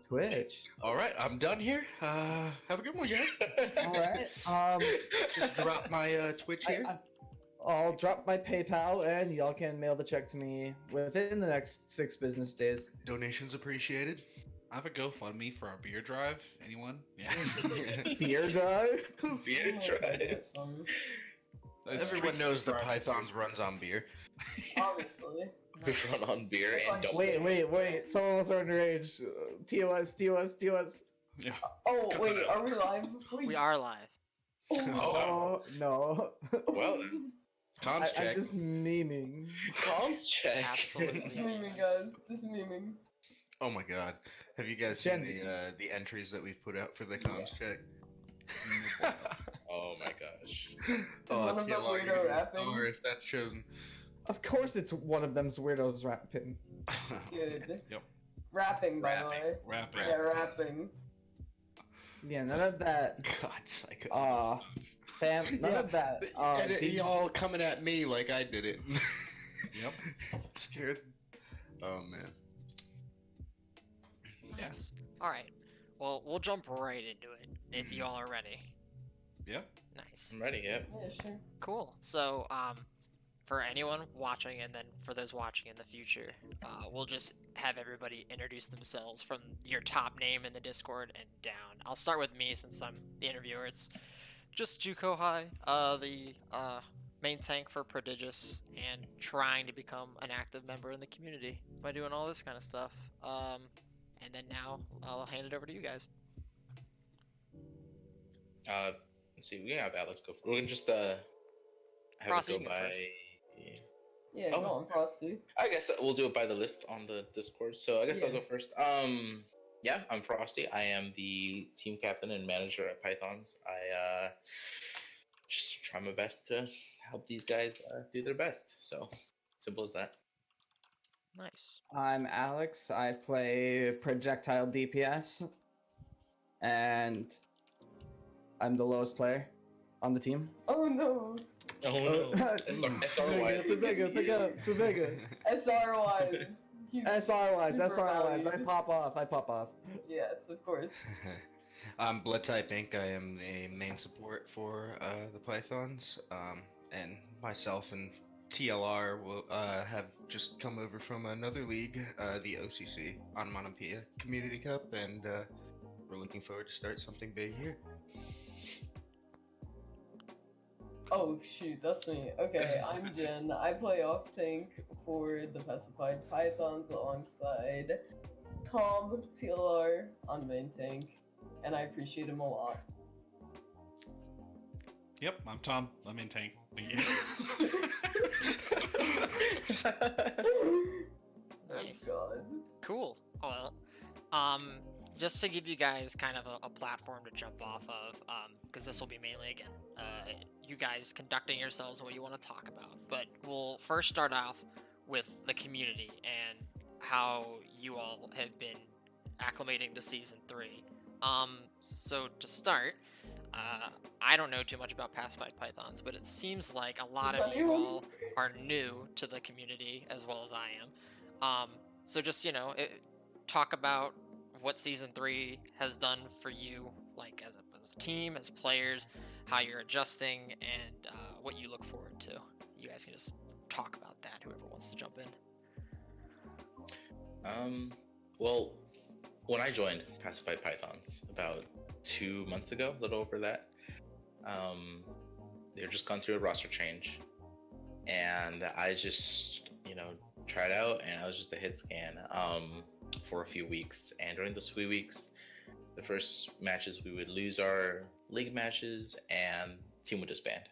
Twitch. All right, I'm done here. Have a good one, guys. All right. Just drop my Twitch here. I'll drop my PayPal, and y'all can mail the check to me within the next 6 business days. Donations appreciated. I have a GoFundMe for our beer drive. Anyone? Yeah. Beer drive. Beer drive. Everyone knows the Pythons runs on beer. Obviously. We run on beer and double. Wait. Someone was underage. TOS. Yeah. Oh, wait, are we live? We are live. Oh, no. Well, Comms check. I'm just memeing. comms check. Just Absolutely. memeing, guys. Just memeing. Oh my god. Have you guys seen the entries that we've put out for the comms check? Oh my gosh. one of them weirdo rapping? Or if that's chosen. Of course, it's one of them's weirdos rapping. Good. Yep. Rapping, by the way. Rapping. Yeah, rapping. Yeah, none of that. God, psycho. None of that. And y'all coming at me like I did it. Yep. Scared. Oh man. Yes. All right. Well, we'll jump right into it if you all are ready. Yeah. Nice. I'm ready, yep. Yeah, sure. Cool. So, for anyone watching and then for those watching in the future, we'll just have everybody introduce themselves from your top name in the Discord and down. I'll start with me since I'm the interviewer. It's just JuCoHi, the main tank for Prodigious and trying to become an active member in the community by doing all this kind of stuff. And then now I'll hand it over to you guys. Let's see, we can have Alex go. We're gonna just have Frosty, it you go can go by. first. Yeah, Oh. go on, Frosty. I guess we'll do it by the list on the Discord. So I guess I'll Yeah. go first. Yeah, I'm Frosty. I am the team captain and manager at Pythons. I just try my best to help these guys do their best. So simple as that. Nice. I'm Alex. I play projectile DPS, and I'm the lowest player on the team. Oh no. Oh no. SRY. Pubega. SR-wise. SR-wise, Super SR-wise. I valued. pop off. Yes, of course. I'm Blood Type Inc. I am a main support for the Pythons, and myself and TLR will have just come over from another league, the OCC, Onomatopoeia Community Cup, and we're looking forward to start something big here. Oh shoot, that's me. Okay, I'm Jen. I play off tank for the Pacified Pythons alongside Tom TLR on main tank, and I appreciate him a lot. Yep. I'm Tom. I'm in tank. Thank you. Nice. Oh god. Cool. Well, just to give you guys kind of a platform to jump off of, because this will be mainly, again, you guys conducting yourselves and what you want to talk about. But we'll first start off with the community and how you all have been acclimating to Season 3. So to start, I don't know too much about Pacified Pythons, but it seems like a lot of you all are new to the community as well as I am. So just, talk about what Season 3 has done for you, like as a team, as players, how you're adjusting, and what you look forward to. You guys can just talk about that, whoever wants to jump in. Well, when I joined Pacified Pythons about 2 months ago, a little over that, they're just gone through a roster change, and I just, tried out, and I was just a hit scan for a few weeks. And during those few weeks, the first matches we would lose our league matches, and team would disband.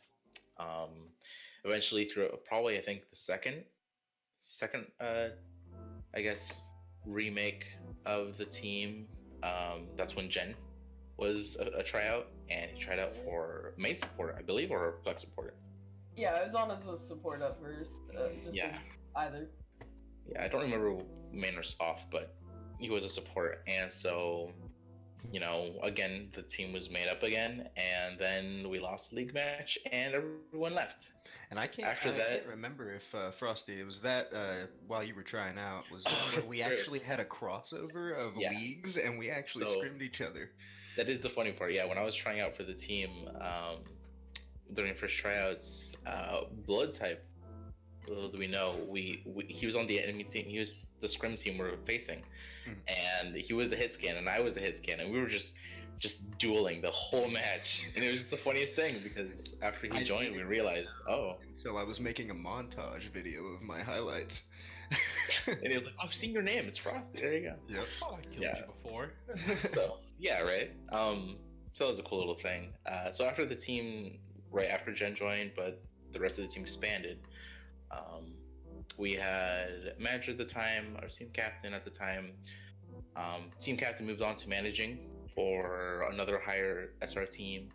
Eventually, through probably I think the second I guess remake of the team, that's when Jen was a tryout, and he tried out for main support, I believe, or flex support. Yeah, I was on as a support at first. Just Yeah. Either. Yeah, I don't remember main or off, but he was a support, and so you know, again, the team was made up again, and then we lost the league match, and everyone left. And I After that, can't remember if Frosty, was that while you were trying out, was that when we True. actually had a crossover of Yeah. leagues and we actually So- scrimmed each other? that is the funny part. Yeah, when I was trying out for the team, during first tryouts, blood type, little do we know, he was on the enemy team. He was the scrim team we were facing, and he was the hit scan, and I was the hit scan, and we were just dueling the whole match, and it was just the funniest thing because after he joined, we realized, oh, Until I was making a montage video of my highlights. and he was like, "Oh, I've seen your name. It's Frosty. There you go." Yep. Oh, I killed Yeah. you before. So yeah, right. So that was a cool little thing. So after the team, right after Jen joined, but the rest of the team disbanded. We had manager at the time, our team captain at the time. Team captain moved on to managing for another higher SR team.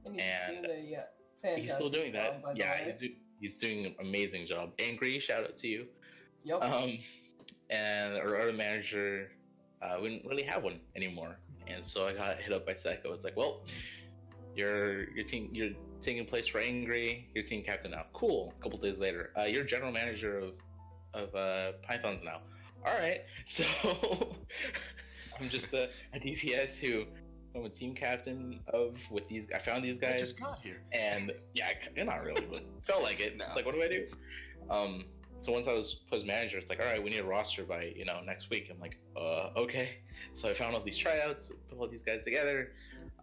And he's And doing a fantastic He's still doing that. job, by the Yeah, way. he's doing an amazing job. Angry, shout out to you. Yep. And our other manager, we didn't really have one anymore, and so I got hit up by Psycho. It's like, well, you're taking place for Angry. You're team captain now. Cool. A couple days later, you're general manager of Pythons now. All right. So I'm just a DPS who I'm a team captain of with these. I found these I guys. just got here. And yeah, not really, but felt like it. No. Like, what do I do? So once I was post manager, it's like, all right, we need a roster by next week. I'm like, okay. So I found all these tryouts, put all these guys together,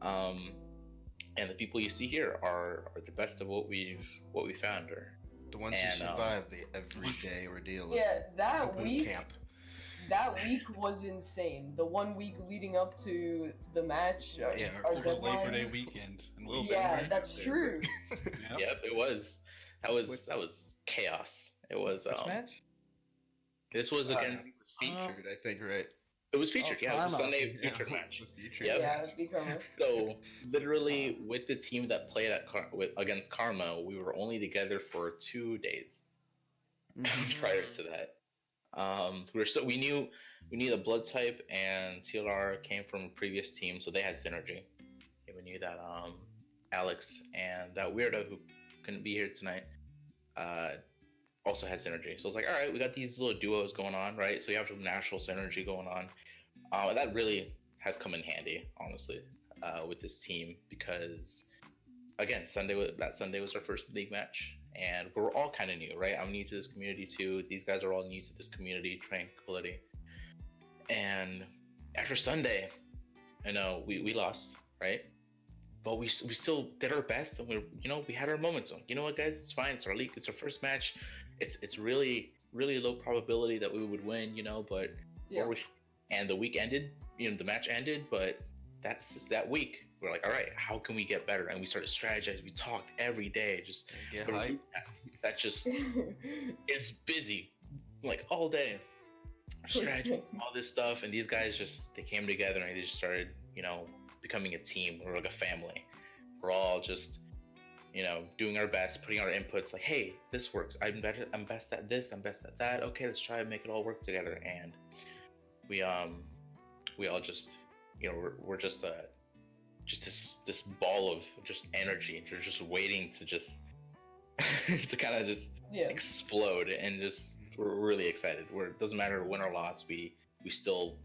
and the people you see here are the best of what we found. Or The ones And, who survive the everyday ordeal of Yeah, a that boot week, camp. that week was insane. The 1 week leading up to the match, Yeah, our It was deadline. Labor Day weekend. And Little bit, Yeah, right? that's true. Yep. Yep, it was. That was chaos. It was. Which match? This was against. Featured, I think, right? It was featured. Oh, Yeah, it was a Karma. Sunday Yeah, featured match. featured. Yep. Yeah, Becomer. So literally, with the team that played against Karma, we were only together for 2 days prior to that. We knew the blood type and TLR came from a previous team, so they had synergy. And we knew that Alex and that weirdo who couldn't be here tonight also had synergy. So it's like, all right, we got these little duos going on, right? So you have some natural synergy going on. That really has come in handy, honestly, with this team because, again, Sunday was our first league match, and we're all kind of new, right? I'm new to this community too. These guys are all new to this community, Tranquility. And after Sunday, I know we lost, right? But we still did our best, and we had our moments. So, you know what, guys? It's fine. It's our league. It's our first match. It's really low probability that we would win, but Yeah. and the week ended, the match ended, but that week we're like, all right, how can we get better? And we started strategizing. We talked every day, just Yeah, hype. that just it's busy, like all day, strategy, all this stuff, and these guys they came together and they just started, becoming a team. We're like a family. We're all just, doing our best, putting our inputs. Like, hey, this works. I'm best at this. I'm best at that. Okay, let's try and make it all work together. And we all just, we're just this ball of just energy, and you're just waiting to just to kind of just Yeah. explode, and we're really excited. It doesn't matter win or loss. We still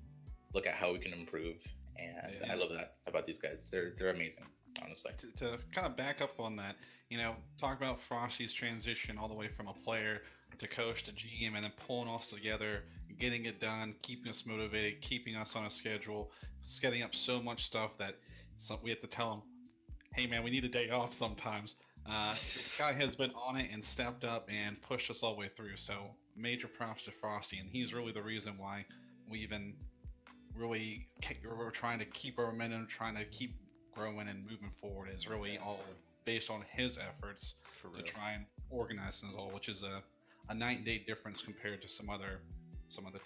look at how we can improve, and Yeah. I love that about these guys. They're amazing, honestly. To kind of back up on that, talk about Frosty's transition all the way from a player to coach to GM, and then pulling us together, getting it done, keeping us motivated, keeping us on a schedule, setting up so much stuff that we have to tell him, hey man, we need a day off sometimes. This guy has been on it and stepped up and pushed us all the way through. So major props to Frosty, and he's really the reason why we even we're trying to keep our momentum, trying to keep growing and moving forward. Is really all based on his efforts For to real. try and organize things all, which is a night and day difference compared to some other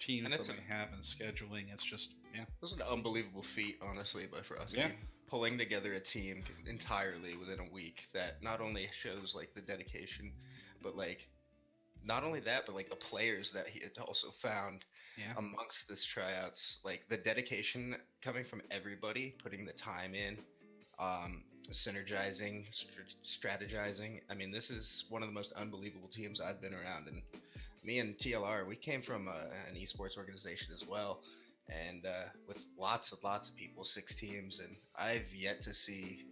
teams And that it's they have in scheduling. It's just It was an unbelievable feat, honestly, by Frosty. Yeah. Pulling together a team entirely within a week that not only shows like the dedication, but like not only that, but like the players that he had also found Yeah. amongst this tryouts, like the dedication coming from everybody, putting the time in, synergizing, strategizing. I mean, this is one of the most unbelievable teams I've been around, and me and TLR, we came from an esports organization as well, and with lots of people, 6 teams, and I've yet to see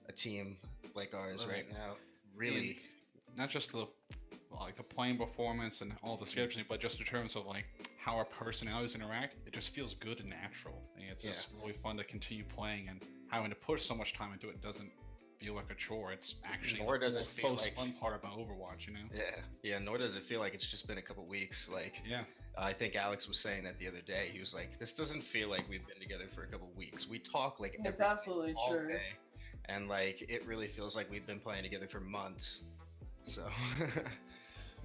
a team like ours Love right it. now. Really, Not just the playing performance and all the scheduling, but just in terms of like how our personalities interact, it just feels good and natural. And it's just really fun to continue playing, and having to put so much time into it doesn't feel like a chore. It's actually Nor does the it feel most like- fun part about Overwatch, you know? yeah. Nor does it feel like it's just been a couple weeks. Like, Yeah. I think Alex was saying that the other day. He was like, "This doesn't feel like we've been together for a couple weeks. We talk like That's every day, absolutely all true. day, and like it really feels like we've been playing together for months." So,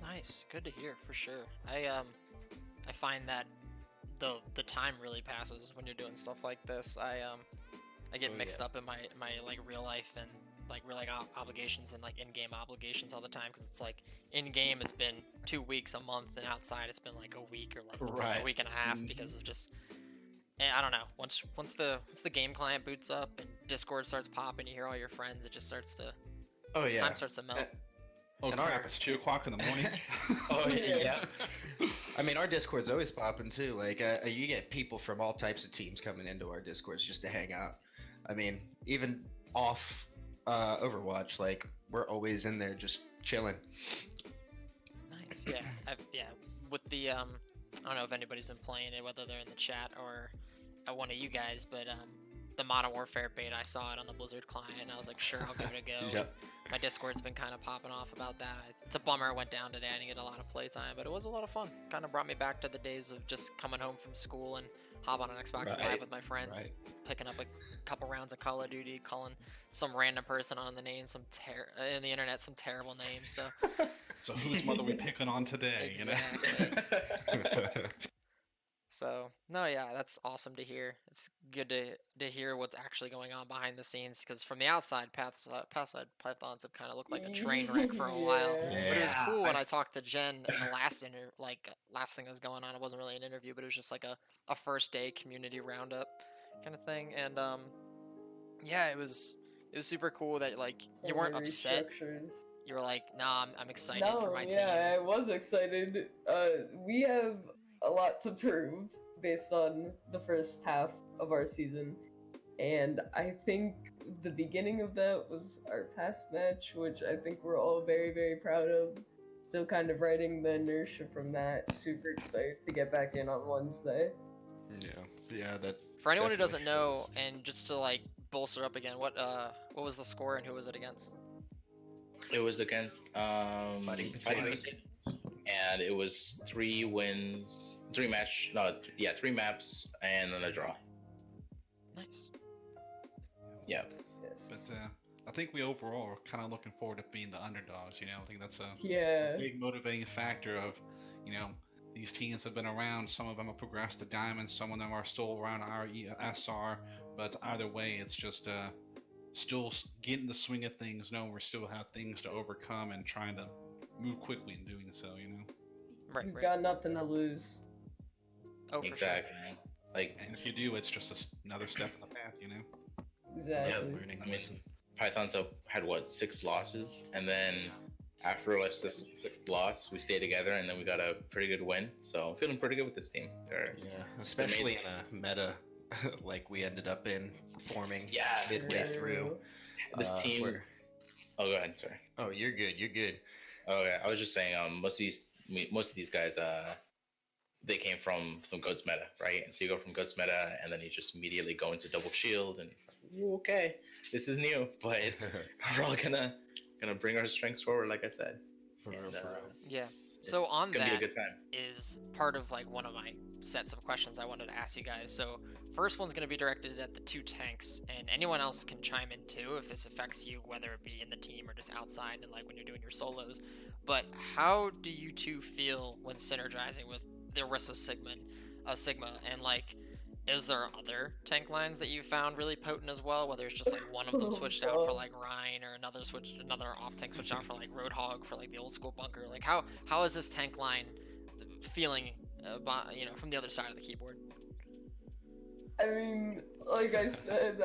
Nice, good to hear for sure. I find that the time really passes when you're doing stuff like this. I get Oh, mixed yeah. up in my like real life and like real like obligations and like in-game obligations all the time, because it's like in-game it's been 2 weeks, a month, and outside it's been like a week or like a Right. week and a half because of just I don't know. Once the game client boots up and Discord starts popping, you hear all your friends, it just starts to oh yeah. time starts to melt. Oh And crap, our- it's 2 o'clock in the morning. Oh yeah. Yeah. I mean, our Discord's always popping too. Like, you get people from all types of teams coming into our Discords just to hang out. I mean, even off Overwatch, like we're always in there just chilling. Nice. Yeah. With the I don't know if anybody's been playing it, whether they're in the chat or one of you guys, but the Modern Warfare beta, I saw it on the Blizzard client, and I was like, sure, I'll give it a go. Yep. My Discord's been kind of popping off about that. It's a bummer it went down today. I didn't get a lot of playtime, but it was a lot of fun. Kind of brought me back to the days of just coming home from school and hop on an Xbox Live Right, with my friends, right. picking up a couple rounds of Call of Duty, calling some random person on the name, in the internet, some terrible name. So So whose mother we picking on today, you know? Exactly. So no, yeah, that's awesome to hear. It's good to hear what's actually going on behind the scenes, because from the outside, Pacified Pythons have kind of looked like a train wreck for a while. Yeah. But it was Yeah, cool when I talked to Jen in the last last thing that was going on. It wasn't really an interview, but it was just like a first day community roundup kind of thing. And yeah, it was super cool that like you Some weren't of the upset. restructures. You were like, nah, I'm excited for No, my team. yeah, I was excited. We have a lot to prove based on the first half of our season, and I think the beginning of that was our past match, which I think we're all very, very proud of. Still kind of riding the inertia from that. Super excited to get back in on Wednesday. yeah. That For anyone who definitely doesn't know, shows. and just to like bolster up again, what was the score and who was it against? It was against Fighting Fighting Potatoes. Potatoes, and it was 3 wins, 3 maps, and then a draw. Nice. Yeah. Yes. But I think we overall are kind of looking forward to being the underdogs, you know? I think that's a Yeah. big motivating factor of, you know, these teams have been around. Some of them have progressed to Diamond, some of them are still around our SR, but either way, it's just still getting the swing of things, knowing we still have things to overcome and trying to move quickly in doing so, you know? Right, We've right. got nothing to lose. Oh, for Exactly. Like, And if you do, it's just another step in the path, you know? Exactly. Learning I mean, lesson. Pythons have had what, 6 losses, and then after like the 6th loss, we stayed together, and then we got a pretty good win. So I'm feeling pretty good with this team. They're, Yeah, especially in a meta like we ended up in forming Yeah, midway through. this team. where- Oh, go ahead. Sorry. Oh, you're good. You're good. Oh yeah, I was just saying. Most of these guys, they came from Goat's meta, right? And so you go from Goat's meta, and then you just immediately go into double shield, and it's like, "Ooh, okay, this is new, but we're all gonna bring our strengths forward, like I said. For real, And, for real. Yeah. it's So on gonna that be a good time. is part of like one of my sets of questions I wanted to ask you guys. So first one's going to be directed at the 2 tanks, and anyone else can chime in too if this affects you, whether it be in the team or just outside and like when you're doing your solos. But how do you 2 feel when synergizing with the Orisa Sigma, and like is there other tank lines that you found really potent as well, whether it's just like one of them switched out for like Rhine, or another off tank switched out for like Roadhog for like the old school bunker? Like how is this tank line feeling from the other side of the keyboard. I mean, like I said,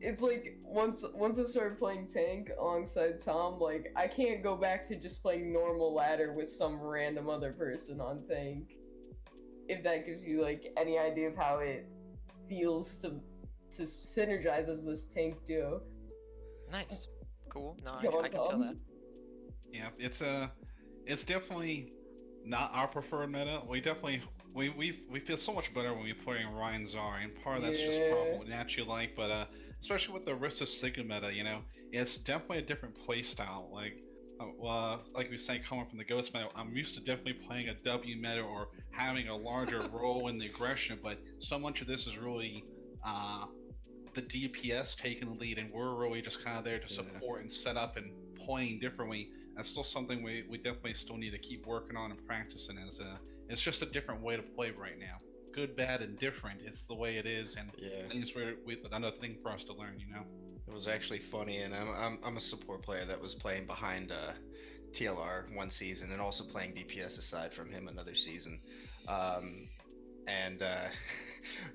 it's like once I started playing tank alongside Tom, like I can't go back to just playing normal ladder with some random other person on tank. If that gives you like any idea of how it feels to synergize as this tank duo. Nice, cool. No, Come on, I can feel Tom. that. Yeah, it's definitely not our preferred meta. We definitely we feel so much better when we play in Ryan Zari, and part of that's just probably what we naturally like. But especially with the Rissa Sigma meta, it's definitely a different play style. Like we say, coming from the Ghost meta, I'm used to definitely playing a W meta or having a larger role in the aggression. But so much of this is really the DPS taking the lead, and we're really just kind of there to support and set up and playing differently. That's still something we definitely still need to keep working on and practicing. It's just a different way to play right now. Good, bad, and different. It's the way it is, and I think it's another thing for us to learn. It was actually funny, and I'm a support player that was playing behind TLR one season, and also playing DPS aside from him another season.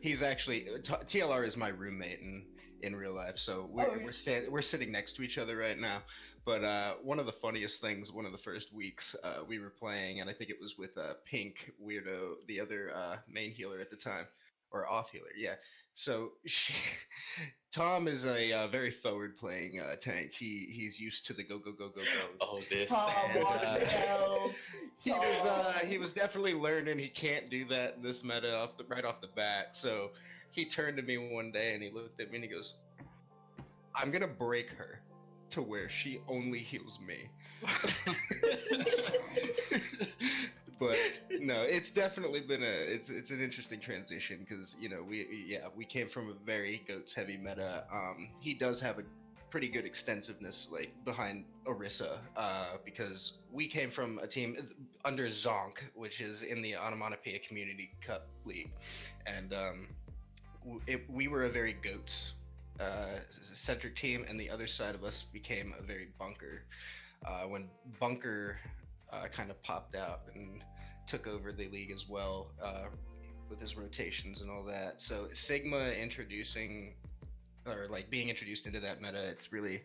He's actually TLR is my roommate in real life, so we're sitting next to each other right now. But one of the funniest things, one of the first weeks we were playing, and I think it was with Pink Weirdo, the other main healer at the time, or off healer, yeah. So Tom is a very forward playing tank. He's used to the go. Oh, this. Tom, He was definitely learning he can't do that in this meta right off the bat. So he turned to me one day and he looked at me and he goes, "I'm gonna break her to where she only heals me." But no, it's definitely been it's an interesting transition because we came from a very goats heavy meta. He does have a pretty good extensiveness like behind Orisa because we came from a team under Zonk, which is in the Onomatopoeia Community Cup League, and we were a very goats centric team, and the other side of us became a very bunker. When bunker kind of popped out and took over the league as well with his rotations and all that. So Sigma being introduced into that meta, it's really,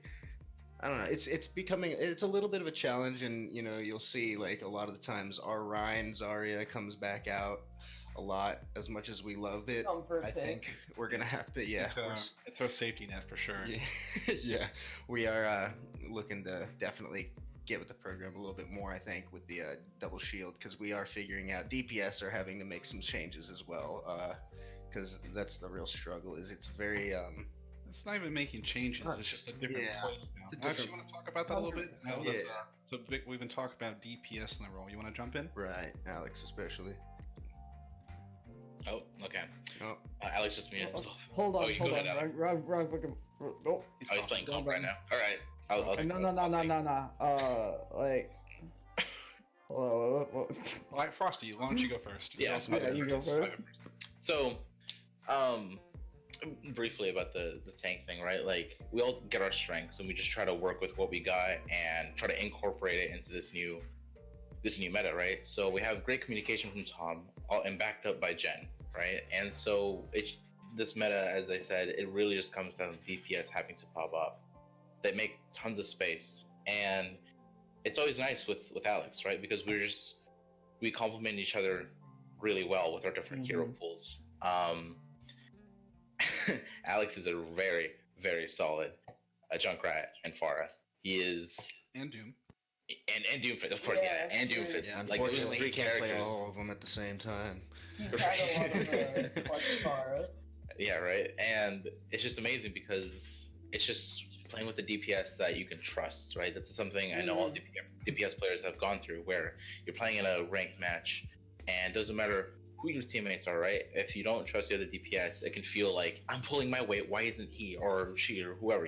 I don't know, it's a little bit of a challenge, and you'll see like a lot of the times our Ryan Zarya comes back out a lot. As much as we love it, I think we're gonna have to it's our safety net for sure. Yeah, we are looking to definitely get with the program a little bit more, I think, with the double shield, because we are figuring out DPS are having to make some changes as well, because that's the real struggle. Is it's very it's not even making changes, it's just a different place now. Actually, you want to talk about that a little bit? So Vic, we've been talking about DPS in the role. You want to jump in? Right, Alex especially. Oh, okay. Oh. Alex just muted himself. Hold on, Oh, you go ahead, Alex. No. He's playing comp right now. All right. I'll No. Like. All right, Frosty, why don't you go first? Yeah, you go first. So, briefly about the tank thing, right? Like, we all get our strengths, and we just try to work with what we got and try to incorporate it into this new meta, right? So we have great communication from Tom, and backed up by Jen, right? And so this meta, as I said, it really just comes down to DPS having to pop up. They make tons of space, and it's always nice with Alex, right? Because we complement each other really well with our different hero pools. Alex is a very, very solid Junkrat and Pharah. He is, and Doom. And Doomfist, of course, and Doomfist. Yeah, like those unfortunately, three we can't play characters. all of them at the same time. He's had a lot of Pharah. Yeah, right. And it's just amazing because it's just playing with the DPS that you can trust, right? That's something I know all DPS players have gone through, where you're playing in a ranked match, and it doesn't matter who your teammates are, right? If you don't trust the other DPS, it can feel like, I'm pulling my weight, why isn't he or she or whoever,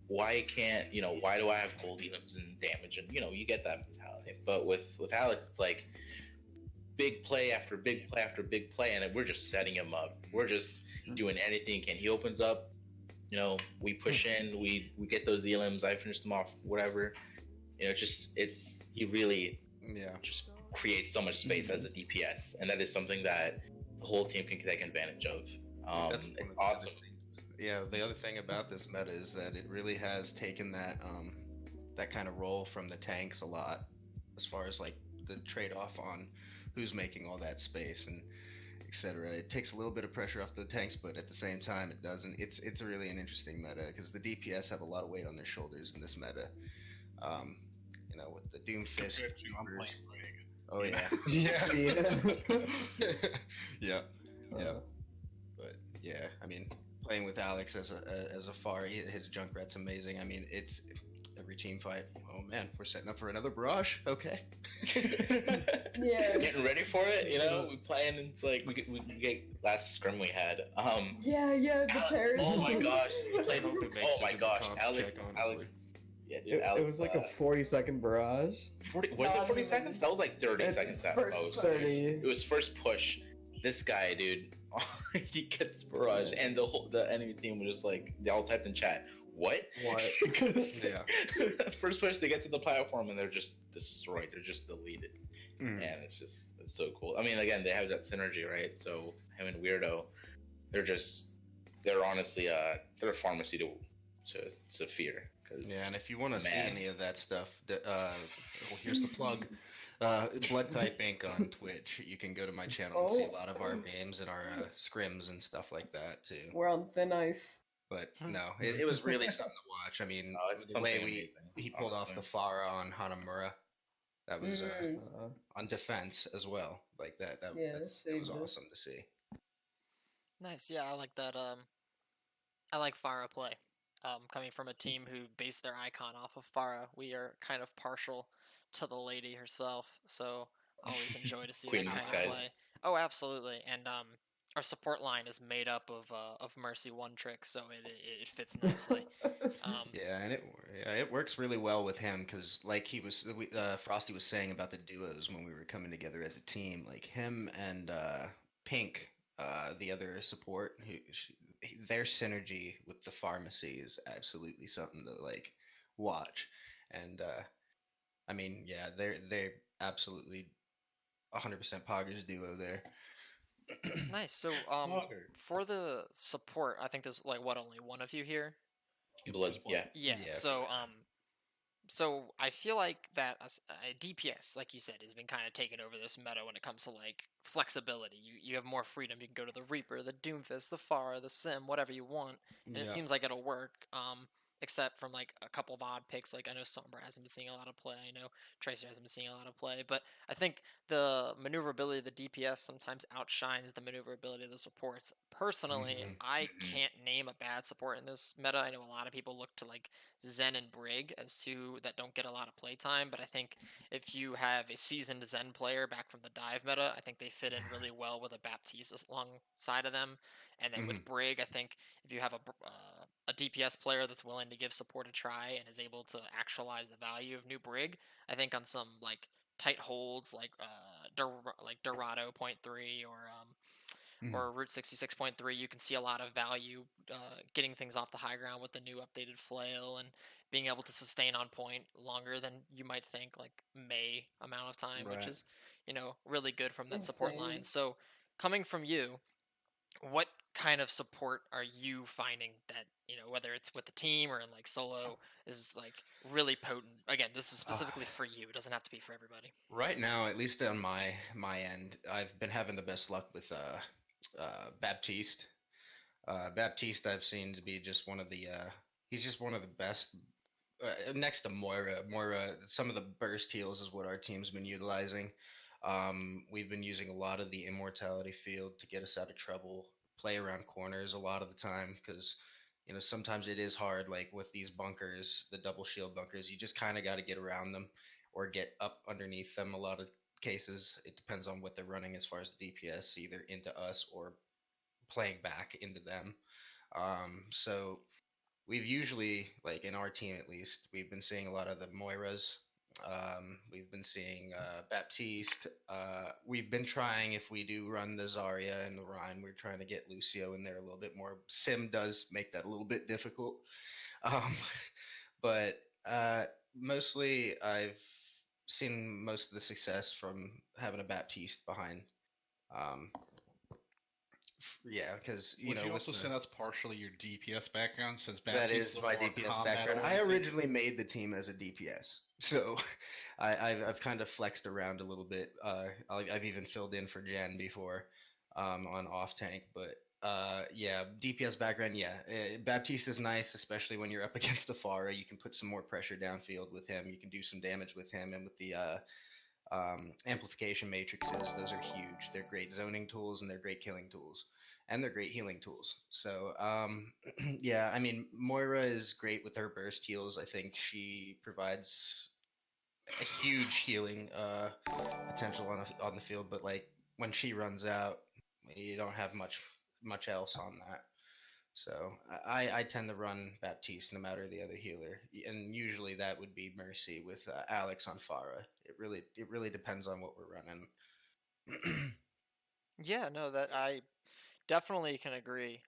why do I have gold items and damage, and you get that mentality. But with Alex, it's like big play after big play after big play, and we're just setting him up. We're just doing anything he can. He opens up, we push in, we get those elims, I finish them off, whatever. He really just create so much space as a DPS, and that is something that the whole team can take advantage of. That's one It's of the awesome. other things. Yeah, the other thing about this meta is that it really has taken that that kind of role from the tanks a lot, as far as like the trade-off on who's making all that space and etc. It takes a little bit of pressure off the tanks, but at the same time, it doesn't. It's really an interesting meta because the DPS have a lot of weight on their shoulders in this meta. Um, with the Doomfist Compared to I'm Reapers. playing Brig. Oh yeah, Yeah. yeah, yeah. Uh, But yeah, I mean, playing with Alex as a far, his Junkrat's amazing. I mean, it's every team fight. Oh man, we're setting up for another barrage. Okay. Yeah. Getting ready for it, we playing. It's like we get last scrim we had. Yeah, the Paris. Oh my gosh, we played. Hope it makes Oh it my to the gosh, comp Alex, check, honestly. Alex. Yeah, dude, it Alex. was like a 40-second barrage. 40, was it Not 40 even. seconds? That was like 30 It's seconds at first most. push. 30. It was first push. This guy, dude, he gets barrage, and the enemy team was just like they all typed in chat, "What? What? Yeah. First push, they get to the platform and they're just destroyed. They're just deleted, Mm. and it's so cool. I mean, again, they have that synergy, right? So him and Weirdo, they're honestly they're a pharmacy to fear. Yeah, and if you want to see Man. any of that stuff, well, here's the plug. Blood Type Inc. on Twitch. You can go to my channel and see a lot of our games and our scrims and stuff like that too. We're on thin ice. But no, it was really something to watch. I mean, It's the way something amazing, he pulled off honestly. the Farah on Hanamura, that was Mhm. on defense as well. Like that Yeah, that was saved us. awesome to see. Nice. Yeah, I like that. I like Farah play. Coming from a team who base their icon off of Farah, we are kind of partial to the lady herself. So I always enjoy to see Queen that in kind of disguise. play. Oh, absolutely. And our support line is made up of Mercy One Trick, so it fits nicely. Yeah, and it works really well with him because like Frosty was saying about the duos when we were coming together as a team, like him and Pink, the other support, their synergy with the pharmacy is absolutely something to like watch, and I mean, yeah, they're absolutely 100% Poggers duo there. Nice. So for the support, I think there's like what, only one of you here? Blood, yeah. Yeah. Yeah. So I feel like that DPS, like you said, has been kind of taking over this meta when it comes to like flexibility. You have more freedom. You can go to the Reaper, the Doomfist, the Pharah, the Sim, whatever you want, and it Yeah. seems like it'll work. Except from like a couple of odd picks. Like I know Sombra hasn't been seeing a lot of play. I know Tracer hasn't been seeing a lot of play. But I think the maneuverability of the DPS sometimes outshines the maneuverability of the supports. Personally, Mhm. I Mhm. can't name a bad support in this meta. I know a lot of people look to like Zen and Brig as two that don't get a lot of playtime, but I think if you have a seasoned Zen player back from the dive meta, I think they fit in really well with a Baptiste alongside of them. And then with Mhm. Brig, I think if you have a DPS player that's willing to give support a try and is able to actualize the value of new Brig, I think on some like tight holds like Dorado point 3 Mhm. or Route 66.3, you can see a lot of value getting things off the high ground with the new updated flail and being able to sustain on point longer than you might think, like May amount of time, which Right. is, really good from that support line. Insane. So, coming from you, what kind of support are you finding that, whether it's with the team or in like solo, is like really potent? Again, this is specifically for you. It doesn't have to be for everybody. Right now, at least on my end, I've been having the best luck with Baptiste. Baptiste, I've seen to be just one of the he's just one of the best. Next to Moira, some of the burst heals is what our team's been utilizing. We've been using a lot of the immortality field to get us out of trouble, play around corners a lot of the time because sometimes it is hard. Like with these bunkers, the double shield bunkers, you just kind of got to get around them or get up underneath them. A lot of cases, it depends on what they're running as far as the DPS, either into us or playing back into them. So we've usually, like in our team at least, we've been seeing a lot of the Moiras. We've been seeing Baptiste. We've been trying, if we do run the Zarya and the Rhine, we're trying to get Lucio in there a little bit more. Sim does make that a little bit difficult. Um, but mostly seen most of the success from having a Baptiste behind. Um, yeah, because Would you with also say that's partially your DPS background, since that Baptiste is is a my little more DPS combat background. I oriented? originally made the team as a DPS, so I've kind of flexed around a little bit. I've even filled in for Jen before on off tank, but yeah, DPS background. Yeah, Baptiste is nice, especially when you're up against Afara. You can put some more pressure downfield with him. You can do some damage with him, and with the amplification matrices, those are huge. They're great zoning tools and they're great killing tools. And they're great healing tools. So, yeah, I mean, Moira is great with her burst heals. I think she provides a huge healing potential on the field, but like when she runs out, you don't have much else on that. So I tend to run Baptiste no matter the other healer, and usually that would be Mercy with Alex on Farah. It really depends on what we're running. Yeah, no, that I definitely can agree.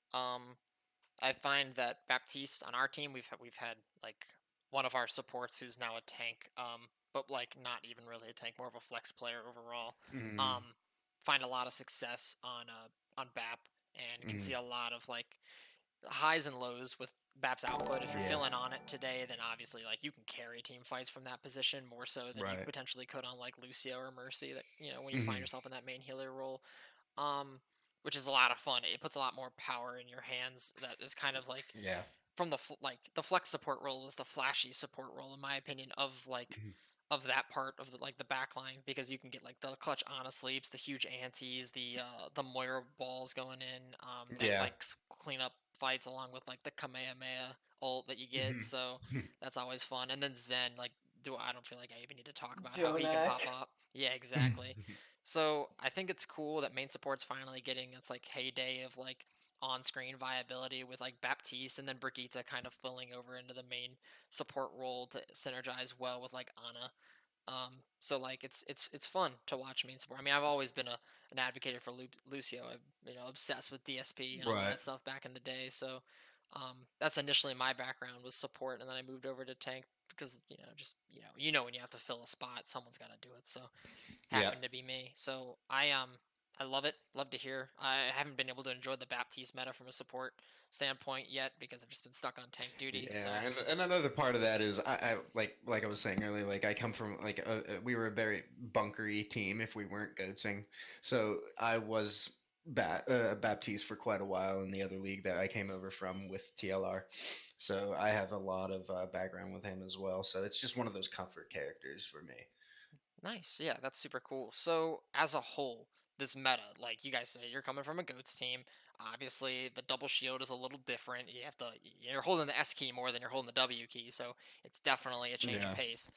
I find that Baptiste on our team, we've had like one of our supports who's now a tank, but like not even really a tank, more of a flex player overall. Mm, Um, find a lot of success on BAP, and can mm, see a lot of like highs and lows with BAP's output. If you're yeah, feeling on it today, then obviously like you can carry team fights from that position more so than you right. potentially could on like Lucio or Mercy. That when you find Hmm. yourself in that main healer role, um, which is a lot of fun. It puts a lot more power in your hands. That is kind of like Yeah. from like the flex support role is the flashy support role in my opinion of like Mhm. of that part of the back line, because you can get like the clutch Ana sleeps, the huge antis, the Moira balls going in, that Yeah. like clean up fights along with like the Kamehameha ult that you get. Mhm. So that's always fun. And then Zen, like, I don't feel like I even need to talk about how he can Jonak. pop up. Yeah, exactly. So I think it's cool that main support's finally getting its like heyday of like on-screen viability with like Baptiste and then Brigitte kind of filling over into the main support role to synergize well with like Ana. So like it's fun to watch main support. I mean, I've always been an advocate for Lucio. I'm obsessed with DSP and all Right. that stuff back in the day. So that's initially my background was support, and then I moved over to tank because just when you have to fill a spot, someone's got to do it. So Yeah. happened to be me. So I love it. Love to hear. I haven't been able to enjoy the Baptiste meta from a support standpoint yet because I've just been stuck on tank duty. So Yeah, and another part of that is I like I was saying earlier, like I come from like we were a very bunkery team if we weren't goatsing, so I was Baptiste for quite a while in the other league that I came over from with TLR, so I have a lot of background with him as well. So it's just one of those comfort characters for me. nice. Yeah, that's super cool. So as a whole, this meta, like you guys say, you're coming from a goats team. Obviously, the double shield is a little different. You're holding the S key more than you're holding the W key, so it's definitely a change of Yeah. pace.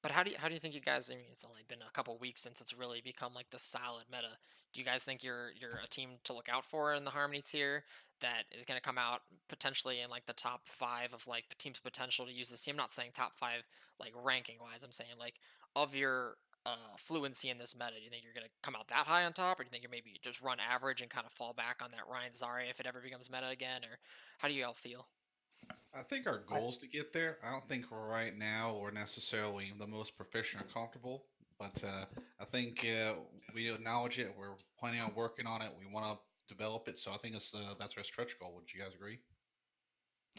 But how do you think you guys? I mean, it's only been a couple weeks since it's really become like the solid meta. Do you guys think you're a team to look out for in the Harmony tier that is going to come out potentially in like the top 5 of like teams' potential to use this team? I'm not saying top 5 like ranking wise. I'm saying like of your fluency in this meta, do you think you're going to come out that high on top, or do you think you're maybe just run average and kind of fall back on that Ryan Zarya if it ever becomes meta again, or how do you all feel? I think our I, goal is to get there. I don't think right now we're necessarily the most proficient or comfortable, but I think we acknowledge it. We're planning on working on it. We want to develop it, so I think that's our stretch goal. Would you guys agree?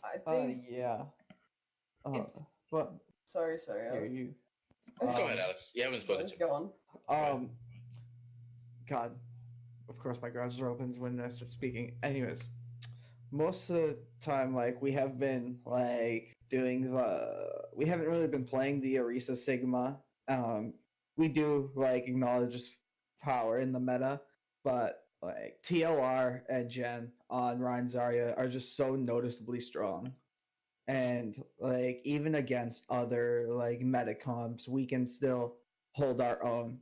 I think yeah. it's But sorry, here Alex. you. Go ahead, Um, Alex. You haven't spoken to me. Go on. Go ahead. God, of course my garage door opens when I start speaking. Anyways, most of the time, like we have been like we haven't really been playing the Arisa Sigma. We do like acknowledge its power in the meta, but like TLR and Gen on Ryan Zarya are just so noticeably strong. Mhm. And like even against other like meta comps, we can still hold our own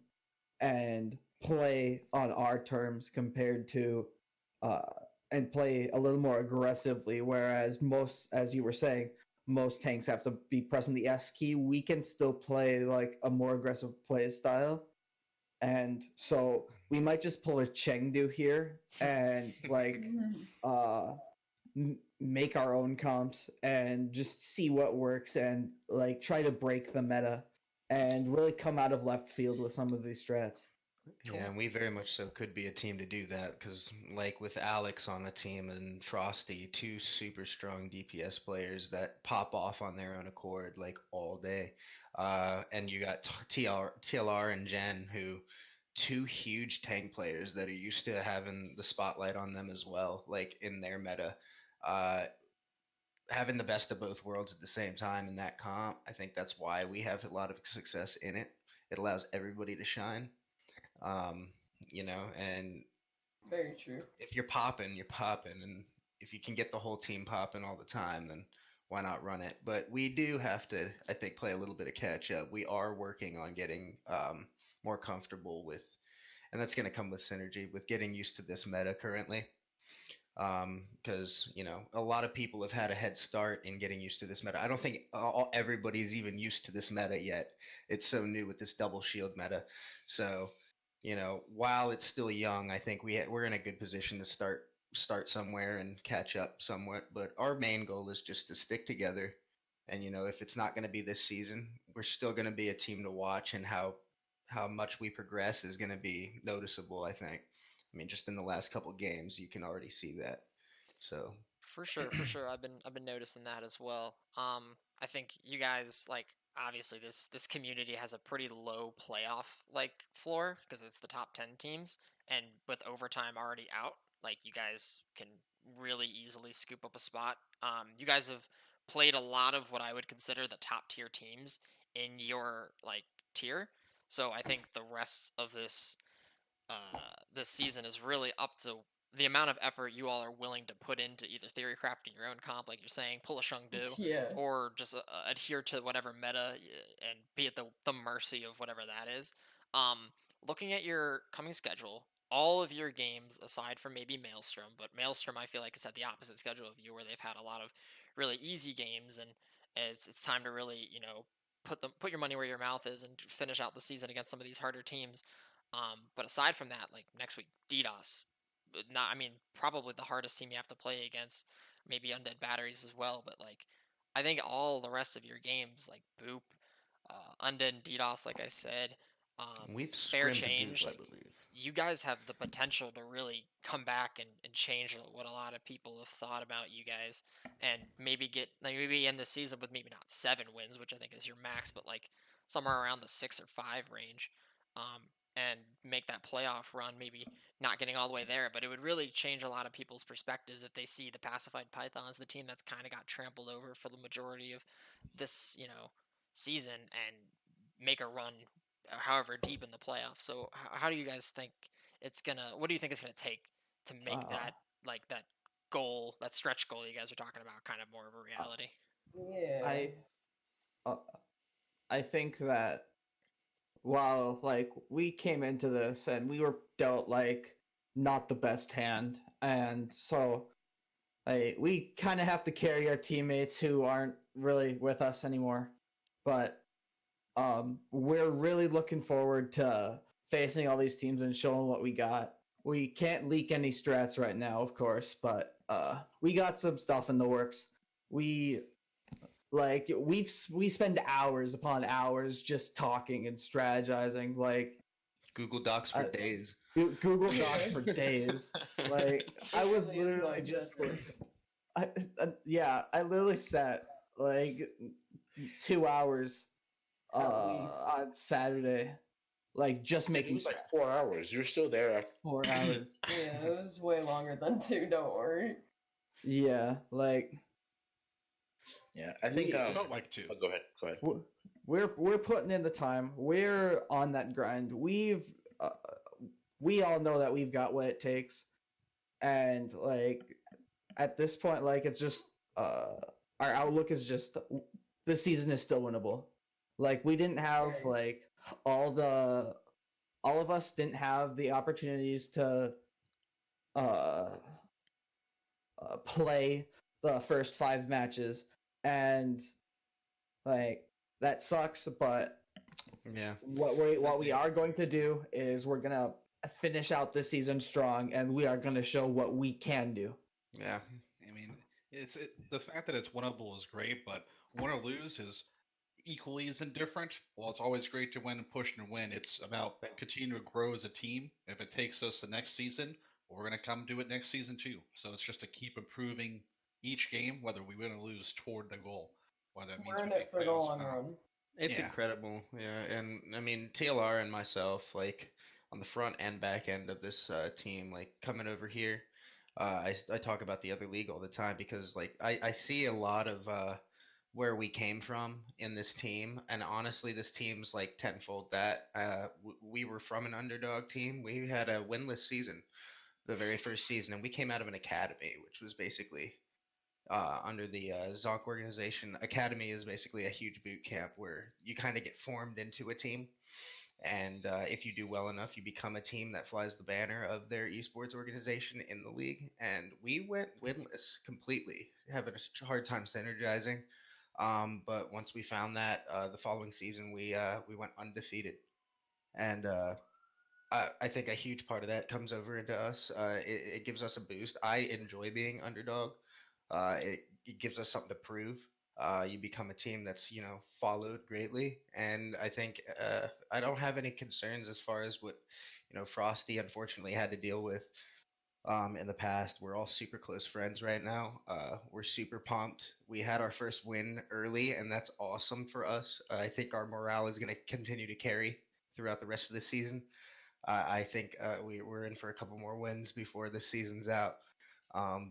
and play on our terms compared to uh, and play a little more aggressively. Whereas most, as you were saying, most tanks have to be pressing the S key. We can still play like a more aggressive play style, and so we might just pull a Chengdu here and like uh make our own comps and just see what works and like try to break the meta and really come out of left field with some of these strats. Yeah, and we very much so could be a team to do that because, like, with Alex on the team and Frosty, two super strong DPS players that pop off on their own accord, like, all day. And you got TLR and Jen, who, two huge tank players that are used to having the spotlight on them as well, like, in their meta. Uh, Having the best of both worlds at the same time in that comp, I think that's why we have a lot of success in it. It allows everybody to shine. Um, and Very true. if you're popping, you're popping, and if you can get the whole team popping all the time, then why not run it? But we do have to, I think, play a little bit of catch up. We are working on getting more comfortable with, and that's going to come with synergy, with getting used to this meta currently. Because a lot of people have had a head start in getting used to this meta. I don't think everybody's even used to this meta yet. It's so new with this double shield meta. So, while it's still young, I think we're in a good position to start somewhere and catch up somewhat. But our main goal is just to stick together. And if it's not going to be this season, we're still going to be a team to watch, and how much we progress is going to be noticeable, I think. I mean, just in the last couple games, you can already see that. So For sure, for sure. I've been noticing that as well. I think you guys like obviously this community has a pretty low playoff like floor because it's the top 10 teams, and with overtime already out, like you guys can really easily scoop up a spot. You guys have played a lot of what I would consider the top tier teams in your like tier, so I think the rest of this season is really up to the amount of effort you all are willing to put into either theory crafting your own comp, like you're saying, pull a Shungdu, Yeah. or just adhere to whatever meta and be at the mercy of whatever that is. Um, Looking at your coming schedule, all of your games, aside from maybe Maelstrom, but Maelstrom I feel like is at the opposite schedule of you, where they've had a lot of really easy games, and it's time to really put your money where your mouth is and finish out the season against some of these harder teams. But aside from that, like next week, DDoS. Not, I mean, probably the hardest team you have to play against. Maybe Undead Batteries as well. But like, I think all the rest of your games, like Boop, Undead and DDoS, like I said, we've Spare scrimmed Change, Boop, I like believe. you guys have the potential to really come back and change what a lot of people have thought about you guys, and maybe get like maybe end the season with maybe not 7 wins, which I think is your max, but like somewhere around the 6 or 5 range. Um, and make that playoff run, maybe not getting all the way there, but it would really change a lot of people's perspectives if they see the Pacified Pythons, the team that's kind of got trampled over for the majority of this, season, and make a run, however deep in the playoffs. So, how do you guys think it's gonna? What do you think it's gonna take to make Uh, that like that goal, that stretch goal you guys are talking about, kind of more of a uh, reality? Yeah. I uh, I think that while like we came into this and we were dealt like not the best hand, and so like we kind of have to carry our teammates who aren't really with us anymore. But we're really looking forward to facing all these teams and showing what we got. We can't leak any strats right now, of course, but we got some stuff in the works. We we spend hours upon hours just talking and strategizing. Like Google Docs for days. Google Docs for days. Like I It was really is literally like just this. yeah, I literally sat like 2 hours At least. on Saturday, like just It making was like strats. 4 hours. You're still there. 4 hours. Yeah, it was way longer than 2, don't worry. Yeah, like Yeah, I think. we It felt like two. Oh, go ahead. Go ahead. we're putting in the time. We're on that grind. Uh, we all know that we've got what it takes, and like at this point, like it's just our outlook is just this season is still winnable. Like we didn't have Right. like all the all of us didn't have the opportunities to uh, play the first 5 matches, and like that sucks. But Yeah. what we are going to do is we're gonna finish out this season strong, and we are gonna show what we can do. Yeah. I mean, the fact that it's winnable is great, but win or lose is equally as indifferent. Well, it's always great to win and push and win. It's about continuing to grow as a team. If it takes us the next season, we're going to come do it next season too. So it's just to keep improving each game, whether we win or lose, toward the goal. Whether it means We're we in it make for the playoffs or long not. run. It's Yeah. incredible, yeah. And I mean, TLR and myself, like on the front and back end of this team, like coming over here, I talk about the other league all the time because like I see a lot of where we came from in this team, and honestly, this team's like tenfold that. We were from an underdog team. We had a winless season the very first season, and we came out of an academy, which was basically under the Zonk organization. Academy is basically a huge boot camp where you kind of get formed into a team, and if you do well enough, you become a team that flies the banner of their esports organization in the league. And we went winless completely, having a hard time synergizing. But once we found that, the following season we went undefeated, and I think a huge part of that comes over into us. It gives us a boost. I enjoy being underdog. It gives us something to prove. You become a team that's followed greatly, and I think I don't have any concerns as far as what Frosty unfortunately had to deal with in the past. We're all super close friends right now. We're super pumped. We had our first win early, and that's awesome for us. I think our morale is going to continue to carry throughout the rest of the season. I think we're in for a couple more wins before the season's out.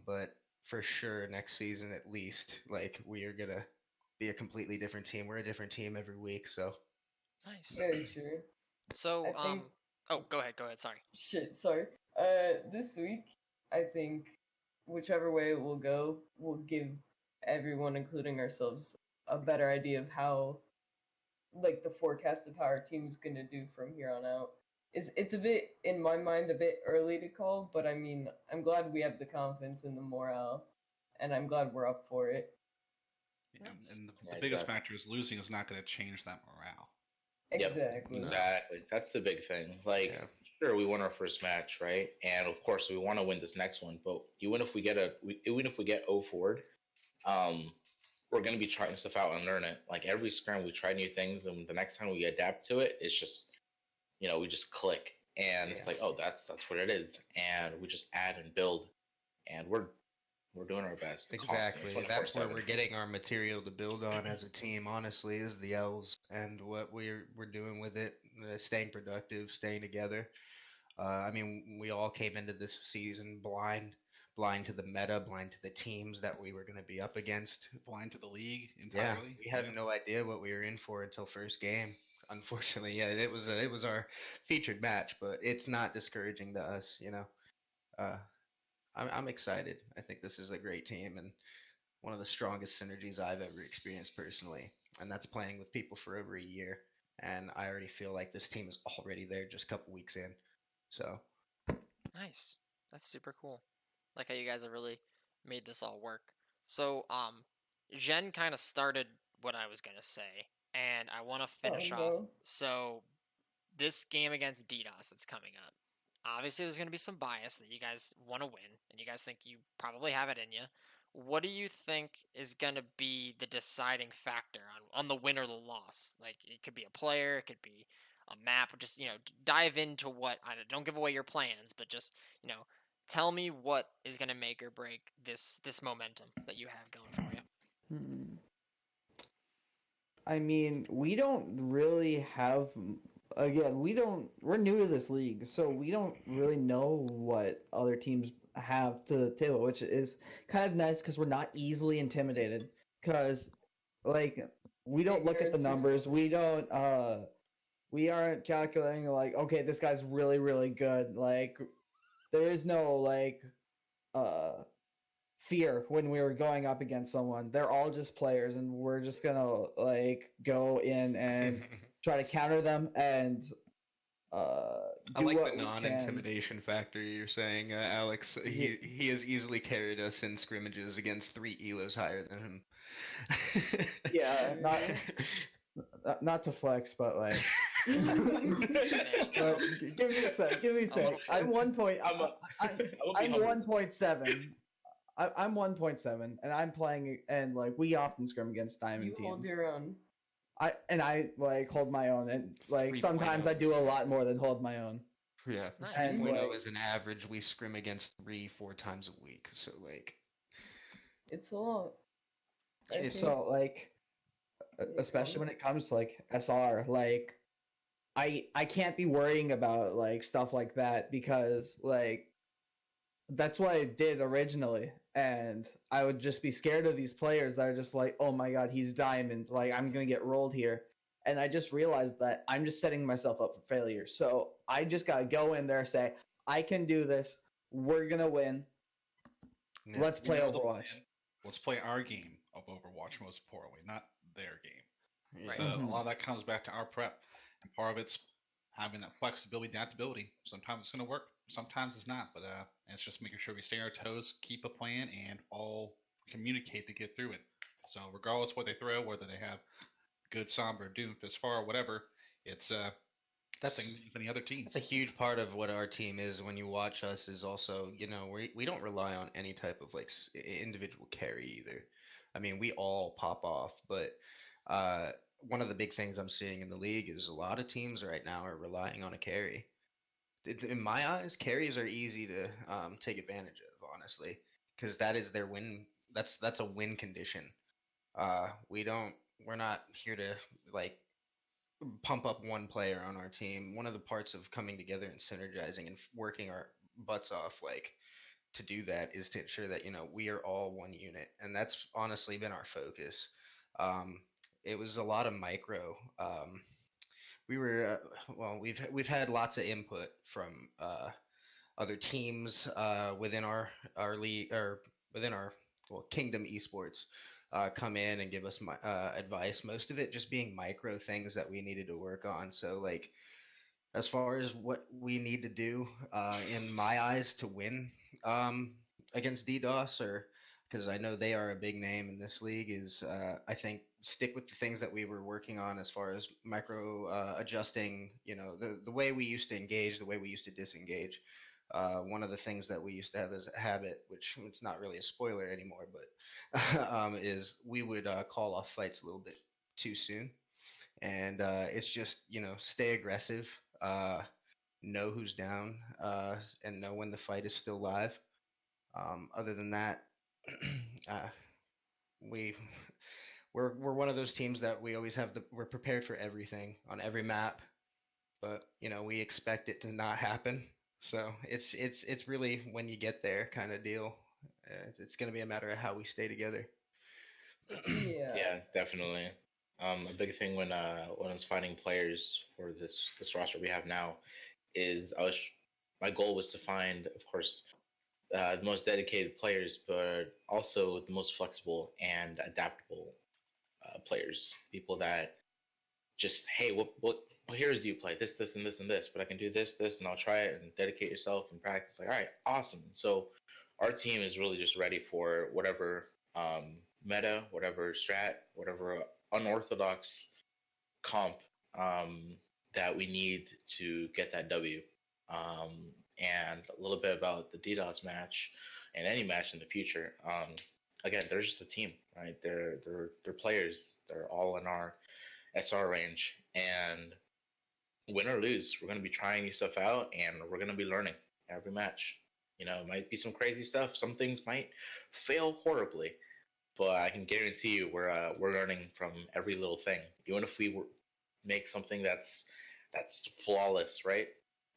But for sure, next season at least, like we are gonna be a completely different team. We're a different team every week, so Nice. Very true. So, I think. oh, go ahead. Go ahead. Sorry. Shit, sorry. This week, I think whichever way it will go will give everyone, including ourselves, a better idea of how, like, the forecast of how our team's gonna do from here on out. It's a bit, in my mind, a bit early to call, but I mean, I'm glad we have the confidence and the morale, and I'm glad we're up for it. Yeah, Nice. and the Yeah, biggest exactly. factor is losing is not going to change that morale. Yep. Exactly. Exactly. That's the big thing. Like, yeah. sure, we won our first match, right? And of course, we want to win this next one. But even if we get 0 forward, um, we're gonna be trying stuff out and learn it. Like every scrim, we try new things, and the next time we adapt to it, it's just we just click, and it's Yeah. like, oh, that's what it is, and we just add and build, and we're doing our best. Constantly, Exactly. That's where 24/7. we're getting our material to build on as a team. Honestly, is the L's and what we're doing with it, staying productive, staying together. I mean, we all came into this season blind to the meta, blind to the teams that we were going to be up against. Blind to the league Yeah, entirely. we had no idea what we were in for until first game. Unfortunately, yeah, it was our featured match, but it's not discouraging to us. Uh, I'm excited. I think this is a great team and one of the strongest synergies I've ever experienced personally, and that's playing with people for over a year. And I already feel like this team is already there just a couple weeks in. So Nice. That's super cool. Like how you guys have really made this all work. So, Jen kind of started what I was gonna say, and I want to Oh finish off. no. So, this game against DDoS that's coming up. Obviously, there's going to be some bias that you guys want to win, and you guys think you probably have it in you. What do you think is going to be the deciding factor on the win or the loss? Like, it could be a player, it could be a map, or just, dive into what, don't give away your plans, but just, tell me what is going to make or break this momentum that you have going for you. Hmm. I mean, we don't really have. Again, we're new to this league, so we don't really know what other teams have to the table, which is kind of nice because we're not easily intimidated. Because, like, we don't look at the Ignorance is numbers. We bliss. don't. We aren't calculating like, okay, this guy's really, really good. Like, there is no like, uh, fear when we were going up against someone. They're all just players, and we're just gonna like go in and try to counter them and I do like the what we can. non-intimidation factor you're saying, Alex. Ye- He has easily carried us in scrimmages against 3 elos higher than him. Yeah, not to flex, but like. But give me a sec. Give me a sec. I'm 1 point. I'm 1.7. I'm 1.7, and I'm playing, and like we often scrim against diamond You teams. hold your own. I like hold my own, and like sometimes I 3.0 do a is lot more than hold my own. Yeah, Nice. And 3.0 like is an average. We scrim against 3-4 times a week. So like, It's a lot. it's Okay. so like Yeah, go especially on. when it comes to like SR, like I can't be worrying about like stuff like that because like that's what I did originally, and I would just be scared of these players that are just like, oh my god, he's diamond, like I'm gonna get rolled here, and I just realized that I'm just setting myself up for failure. So I just gotta go in there, say I can do this, we're gonna win, yeah. let's We play know the Overwatch. plan. Let's play our game of Overwatch most importantly, not their game. Right. So Mhm. a lot of that comes back to our prep, and part of it's having that flexibility, adaptability. Sometimes it's going to work, sometimes it's not. But it's just making sure we stay on our toes, keep a plan, and all communicate to get through it. So regardless what they throw, whether they have good, somber, doomfist, far, whatever, it's the That's same as any other team. that's a huge part of what our team is. When you watch us, is also we don't rely on any type of like individual carry either. I mean, we all pop off, but uh, one of the big things I'm seeing in the league is a lot of teams right now are relying on a carry. In my eyes, carries are easy to take advantage of, honestly, because that is their win. That's a win condition. We don't. We're not here to like pump up one player on our team. One of the parts of coming together and synergizing and working our butts off, like to do that, is to ensure that we are all one unit, and that's honestly been our focus. Um, it was a lot of micro. We were well, we've had lots of input from other teams within our league or within our Kingdom Esports come in and give us advice. Most of it just being micro things that we needed to work on. So like as far as what we need to do in my eyes to win um, against DDoS, or because I know they are a big name in this league, is I think stick with the things that we were working on as far as micro adjusting, the way we used to engage, the way we used to disengage. One of the things that we used to have as a habit, which it's not really a spoiler anymore, but is we would call off fights a little bit too soon, and it's just stay aggressive, know who's down, and know when the fight is still live. Other than that, uh, we we're one of those teams that we always have we're prepared for everything on every map, but we expect it to not happen. So it's really when you get there kind of deal. It's going to be a matter of how we stay together. Nice. Yeah. Yeah, definitely. A big thing when I was finding players for this roster we have now is my goal was to find, of course, the most dedicated players, but also the most flexible and adaptable players. People that just, hey, what heroes do you play? This, and this, and this. But I can do this, and I'll try it, and dedicate yourself and practice. Like, all right, awesome. So our team is really just ready for whatever meta, whatever strat, whatever unorthodox comp that we need to get that W. And a little bit about the DDoS match and any match in the future. Again, they're just a team, right? They're players. They're all in our SR range, and win or lose, we're going to be trying new stuff out, and we're going to be learning every match. It might be some crazy stuff. Some things might fail horribly, but I can guarantee you we're learning from every little thing. Even if we make something that's flawless, right,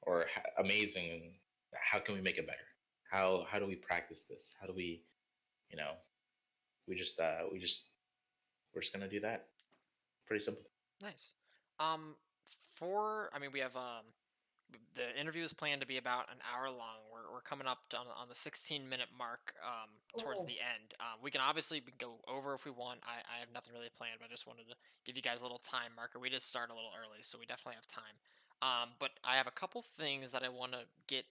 or amazing, how can we make it better? How do we practice this? How do we, you know, we're just gonna do that. Pretty simple. Nice. I mean, we have the interview is planned to be about an hour long. We're coming up on the 16-minute mark towards Oh, the end. We can obviously go over if we want. I have nothing really planned, but I just wanted to give you guys a little time marker. We did start a little early, so we definitely have time. But I have a couple things that I want to get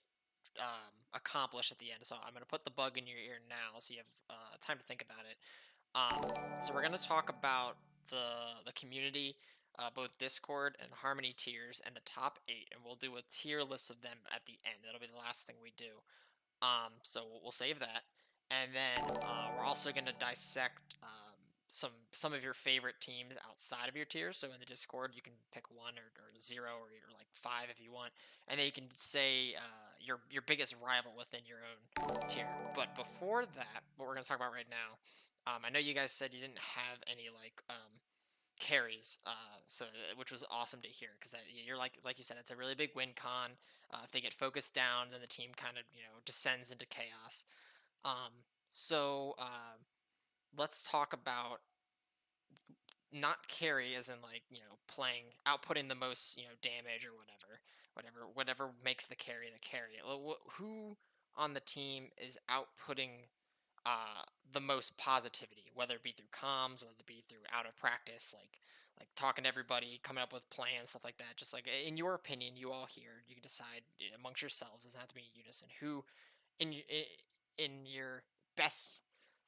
accomplished at the end. So I'm going to put the bug in your ear now, so you have time to think about it. So we're gonna talk about the community, both Discord and Harmony tiers, and the top 8, and we'll do a tier list of them at the end. That'll be the last thing we do. So we'll save that, and then we're also gonna dissect some of your favorite teams outside of your tier. So in the Discord, you can pick 1 or 0 or like 5 if you want, and then you can say your biggest rival within your own tier. But before that, what we're gonna talk about right now, I know you guys said you didn't have any like carries, so which was awesome to hear because you're like you said, it's a really big win con. If they get focused down, then the team kind of descends into chaos. Um, so let's talk about not carry as in like playing outputting the most damage or whatever makes the carry the carry. Who on the team is outputting the most positivity, whether it be through comms, whether it be through out of practice, like talking to everybody, coming up with plans, stuff like that. Just like in your opinion, you all here, you can decide amongst yourselves. It doesn't have to be in unison. Who in your best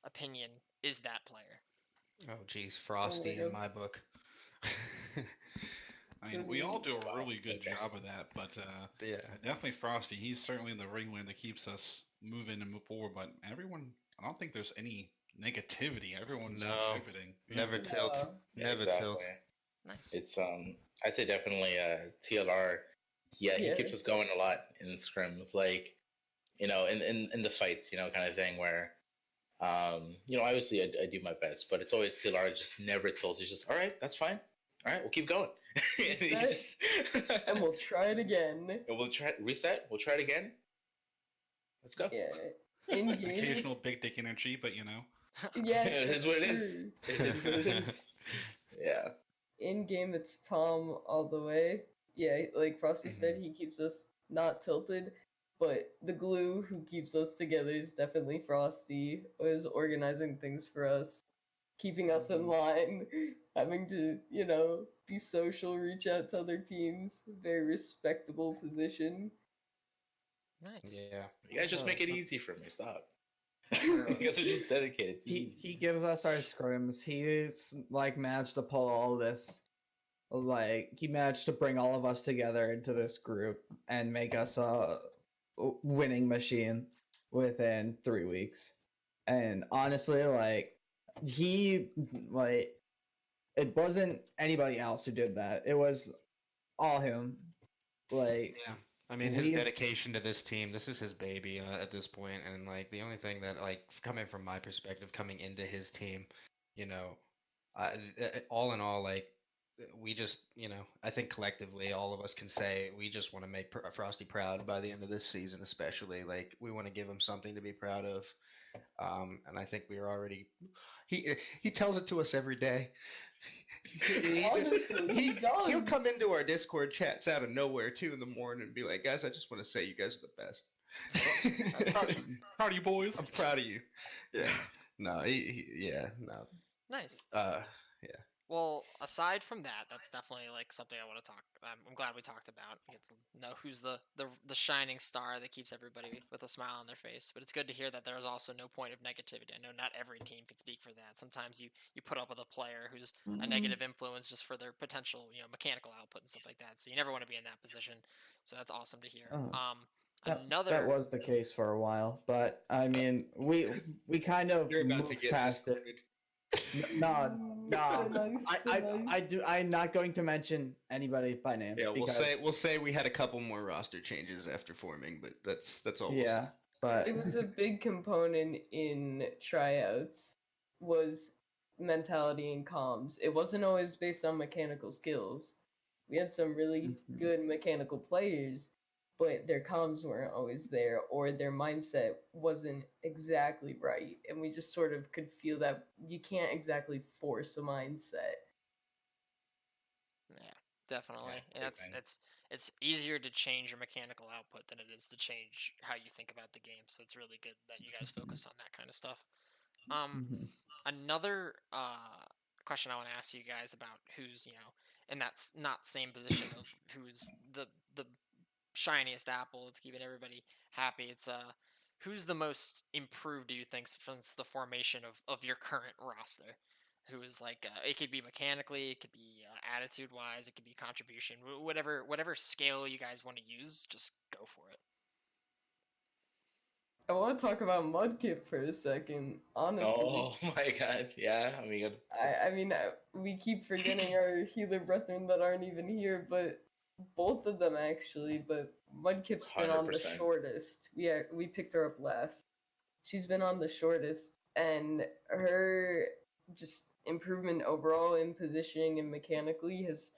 opinion is that player? Oh, geez, Frosty in my book. I mean, we all do a really good job of that, but Yeah. definitely Frosty. He's certainly the ringleader that keeps us moving and move forward. But everyone, I don't think there's any negativity. Everyone's contributing. Never Yeah. tilt. Never tilt. Nice. It's I say definitely TLR. Yeah, he keeps us going a lot in scrims, like in the fights, kind of thing where obviously I do my best, but it's always TLR just never tilts. He's just all right, that's fine. All right, we'll keep going. And we'll try it again. And we'll try reset. We'll try it again. Let's go. Yeah. In game. Occasional big dick energy, but Yeah, it is what it is. It is what it is. Yeah. In game, it's Tom all the way. Yeah, like Frosty said, he keeps us not tilted. But the glue who keeps us together is definitely Frosty, who is organizing things for us, keeping us in line, having to, be social, reach out to other teams. Very respectable position. Nice. Yeah. You guys just make it easy for me. Stop. You guys are just dedicated. He gives us our scrims. He's like managed to pull all this. Like he managed to bring all of us together into this group and make us a winning machine within 3 weeks. And honestly, like it wasn't anybody else who did that. It was all him. Like yeah. I mean, his dedication to this team, this is his baby at this point, and like the only thing that like coming from my perspective, coming into his team, all in all, like we just, I think collectively all of us can say we just want to make Frosty proud by the end of this season, especially like we want to give him something to be proud of, and I think we are already. He tells it to us every day. He'll come into our Discord chats out of nowhere too in the morning and be like, "Guys, I just want to say you guys are the best." That's awesome. Proud of you, boys. I'm proud of you. Yeah. No. No. Nice. Yeah. Well, aside from that, that's definitely like something I want to talk. I'm glad we talked about. We get to know who's the shining star that keeps everybody with a smile on their face. But it's good to hear that there's also no point of negativity. I know not every team can speak for that. Sometimes you put up with a player who's a negative influence just for their potential mechanical output and stuff like that. So you never want to be in that position. So that's awesome to hear. That was the case for a while, but I mean, we kind of moved past it. No. I'm not going to mention anybody by name. Yeah, we'll say we had a couple more roster changes after forming, but that's all. Yeah, but it was a big component in tryouts was mentality and comms. It wasn't always based on mechanical skills. We had some really good mechanical players, but their comms weren't always there, or their mindset wasn't exactly right, and we just sort of could feel that you can't exactly force a mindset. Yeah, definitely. Yeah, and it's easier to change your mechanical output than it is to change how you think about the game. So it's really good that you guys focused on that kind of stuff. Another question I want to ask you guys about who's in that not same position of who's the shiniest apple that's keeping everybody happy. It's who's the most improved, do you think, since the formation of your current roster? Who is like it could be mechanically, it could be attitude wise, it could be contribution, whatever scale you guys want to use, just go for it. I want to talk about Mudkip for a second. Honestly, Oh my god, yeah. I mean, I mean, we keep forgetting our healer brethren that aren't even here, but both of them actually. But Mudkip's been on the 100%. shortest. We picked her up last. She's been on the shortest, and her just improvement overall in positioning and mechanically has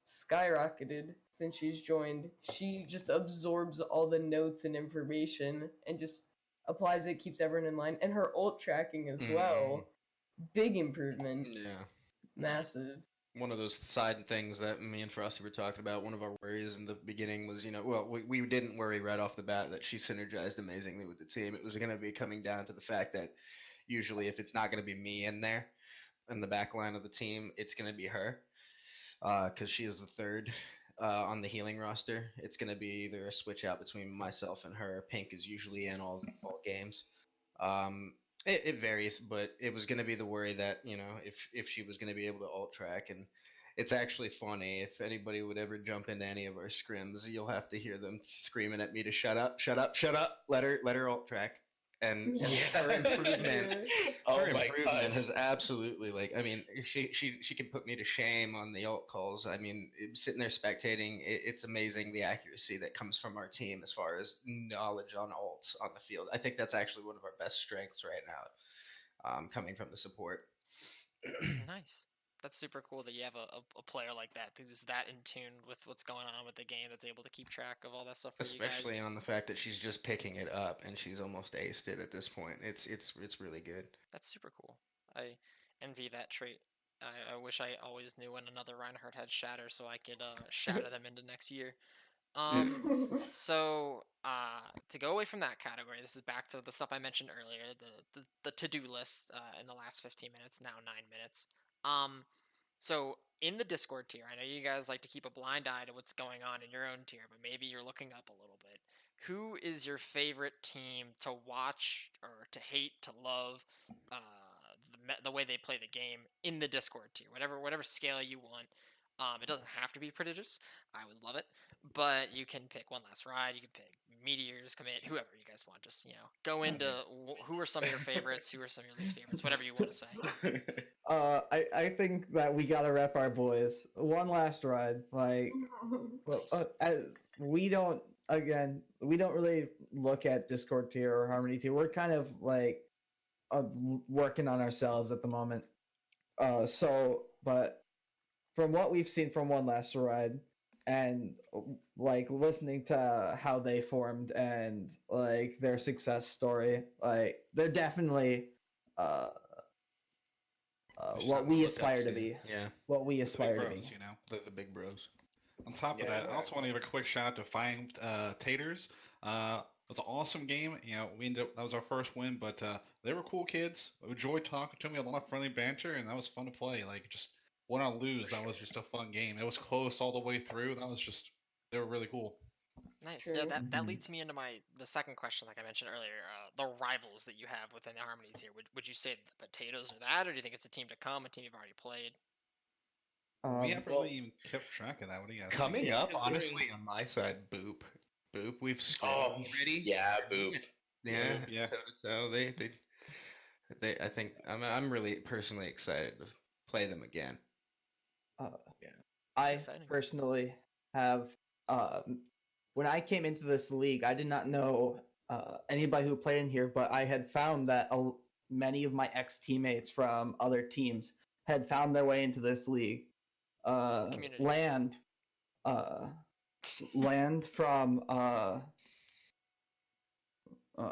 skyrocketed since she's joined. She just absorbs all the notes and information and just applies it, keeps everyone in line, and her ult tracking as well. Big improvement, Yeah. massive. One of those side things that me and Frosty were talking about, one of our worries in the beginning was, well, we didn't worry right off the bat that she synergized amazingly with the team. It was going to be coming down to the fact that usually if it's not going to be me in there in the back line of the team, it's going to be her because she is the third on the healing roster. It's going to be either a switch out between myself and her. Pink is usually in all games. It varies, but it was going to be the worry that if she was going to be able to ult track. And it's actually funny, if anybody would ever jump into any of our scrims, you'll have to hear them screaming at me to shut up, shut up, shut up. Let her ult track. And her improvement, Oh her my improvement God. has absolutely, like, I mean, she can put me to shame on the ult calls. I mean, sitting there spectating, it's amazing the accuracy that comes from our team as far as knowledge on ults on the field. I think that's actually one of our best strengths right now, coming from the support. Nice. That's super cool that you have a player like that who's that in tune with what's going on with the game, that's able to keep track of all that stuff for you guys. Especially on the fact that she's just picking it up and she's almost aced it at this point. It's really good. That's super cool. I envy that trait. I wish I always knew when another Reinhardt had shatter so I could shatter them into next year. So to go away from that category, this is back to the stuff I mentioned earlier, the to-do list in the last 15 minutes, now 9 minutes. So in the Discord tier, I know you guys like to keep a blind eye to what's going on in your own tier, but maybe you're looking up a little bit. Who is your favorite team to watch or to hate, to love, the way they play the game in the Discord tier? Whatever scale you want. It doesn't have to be prodigious. I would love it, but you can pick One Last Ride. You can pick Meteors, Commit, whoever you guys want. Just go into who are some of your favorites, who are some of your least favorites, whatever you want to say. I think that we gotta rep our boys. One Last Ride, like, well, Nice. we don't really look at Discord tier or Harmony tier. We're kind of like working on ourselves at the moment. But from what we've seen from One Last Ride, and like listening to how they formed and like their success story, like they're definitely what we aspire to be. Yeah, What we The big aspire to bros, be. the big bros. On top of that, I also want to give a quick shout out to Fine Taters. It was an awesome game. We ended up, that was our first win, but they were cool kids. I enjoyed talking to me, a lot of friendly banter, and that was fun to play. Like, just win or lose, that was just a fun game. It was close all the way through. They were really cool. Nice. True. Yeah, that Mhm. leads me into the second question, like I mentioned earlier. The rivals that you have within the Harmony tier. Would you say the Potatoes are that, or do you think it's a team to come, a team you've already played? We haven't well- really even kept track of that. What do you guys Coming think? Yeah, up, considering- honestly, on my side, Boop. We've scored Oh, already. yeah, Boop. Yeah, Yeah. So they I think I'm really personally excited to play them again. I exciting. personally have when I came into this league, I did not know anybody who played in here, but I had found that many of my ex teammates from other teams had found their way into this league. Community. Land from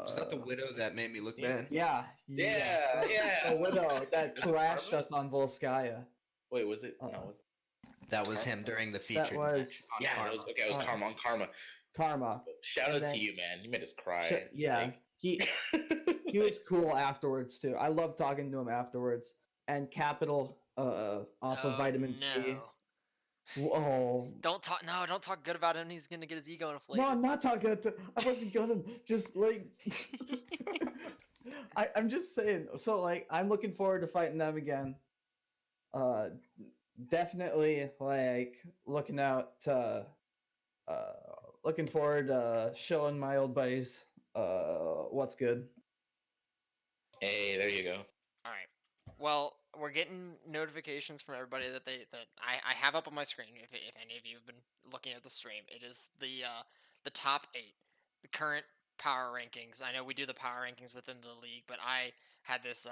Is that the widow that made me look bad? yeah, Yeah, yeah. the widow that Was it thrashed Karma? us on Volskaya. Wait, was it? Uh, No, was it? That was him during the featured was- match on Yeah, Karma. that was okay. It was Uh, Karma on Karma. Karma. Shout and out then- to you, man. You made us cry. Yeah, he was cool afterwards too. I loved talking to him afterwards. And Capital off of Vitamin C. Whoa. Don't talk good about him. He's gonna get his ego inflated. No, I'm not talking. I wasn't gonna just like. I'm just saying. So like, I'm looking forward to fighting them again. Definitely like looking forward to showing my old buddies what's good? Hey, there you go. All right. Well, we're getting notifications from everybody that I have up on my screen. If any of you have been looking at the stream, it is the top 8, the current power rankings. I know we do the power rankings within the league, but I had this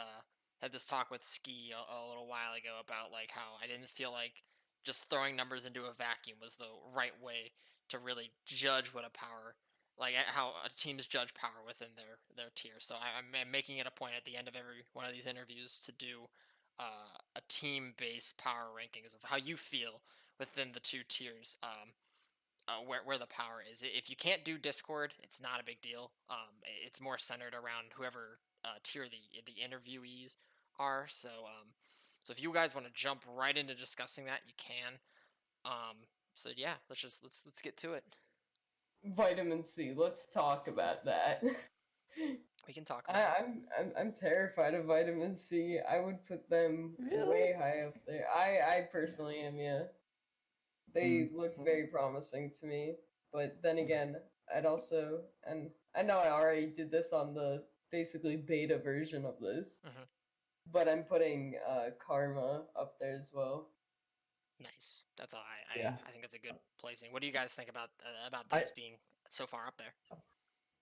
talk with Ski a little while ago about like how I didn't feel like just throwing numbers into a vacuum was the right way to really judge what a power, like how teams judge power within their tier. So I'm making it a point at the end of every one of these interviews to do a team-based power rankings of how you feel within the 2 tiers, where the power is. If you can't do Discord, it's not a big deal. It's more centered around whoever tier the interviewees are. So if you guys want to jump right into discussing that, you can. So yeah, let's get to it. Vitamin C. Let's talk about that. We can talk about it. I'm terrified of vitamin C. I would put them Really? way high up there. I personally am, yeah. They look very promising to me, but then again, I'd also, and I know I already did this on the basically beta version of this, Mhm. but I'm putting Karma up there as well. Nice. That's all. Yeah. I think that's a good placing. What do you guys think about I- those being so far up there?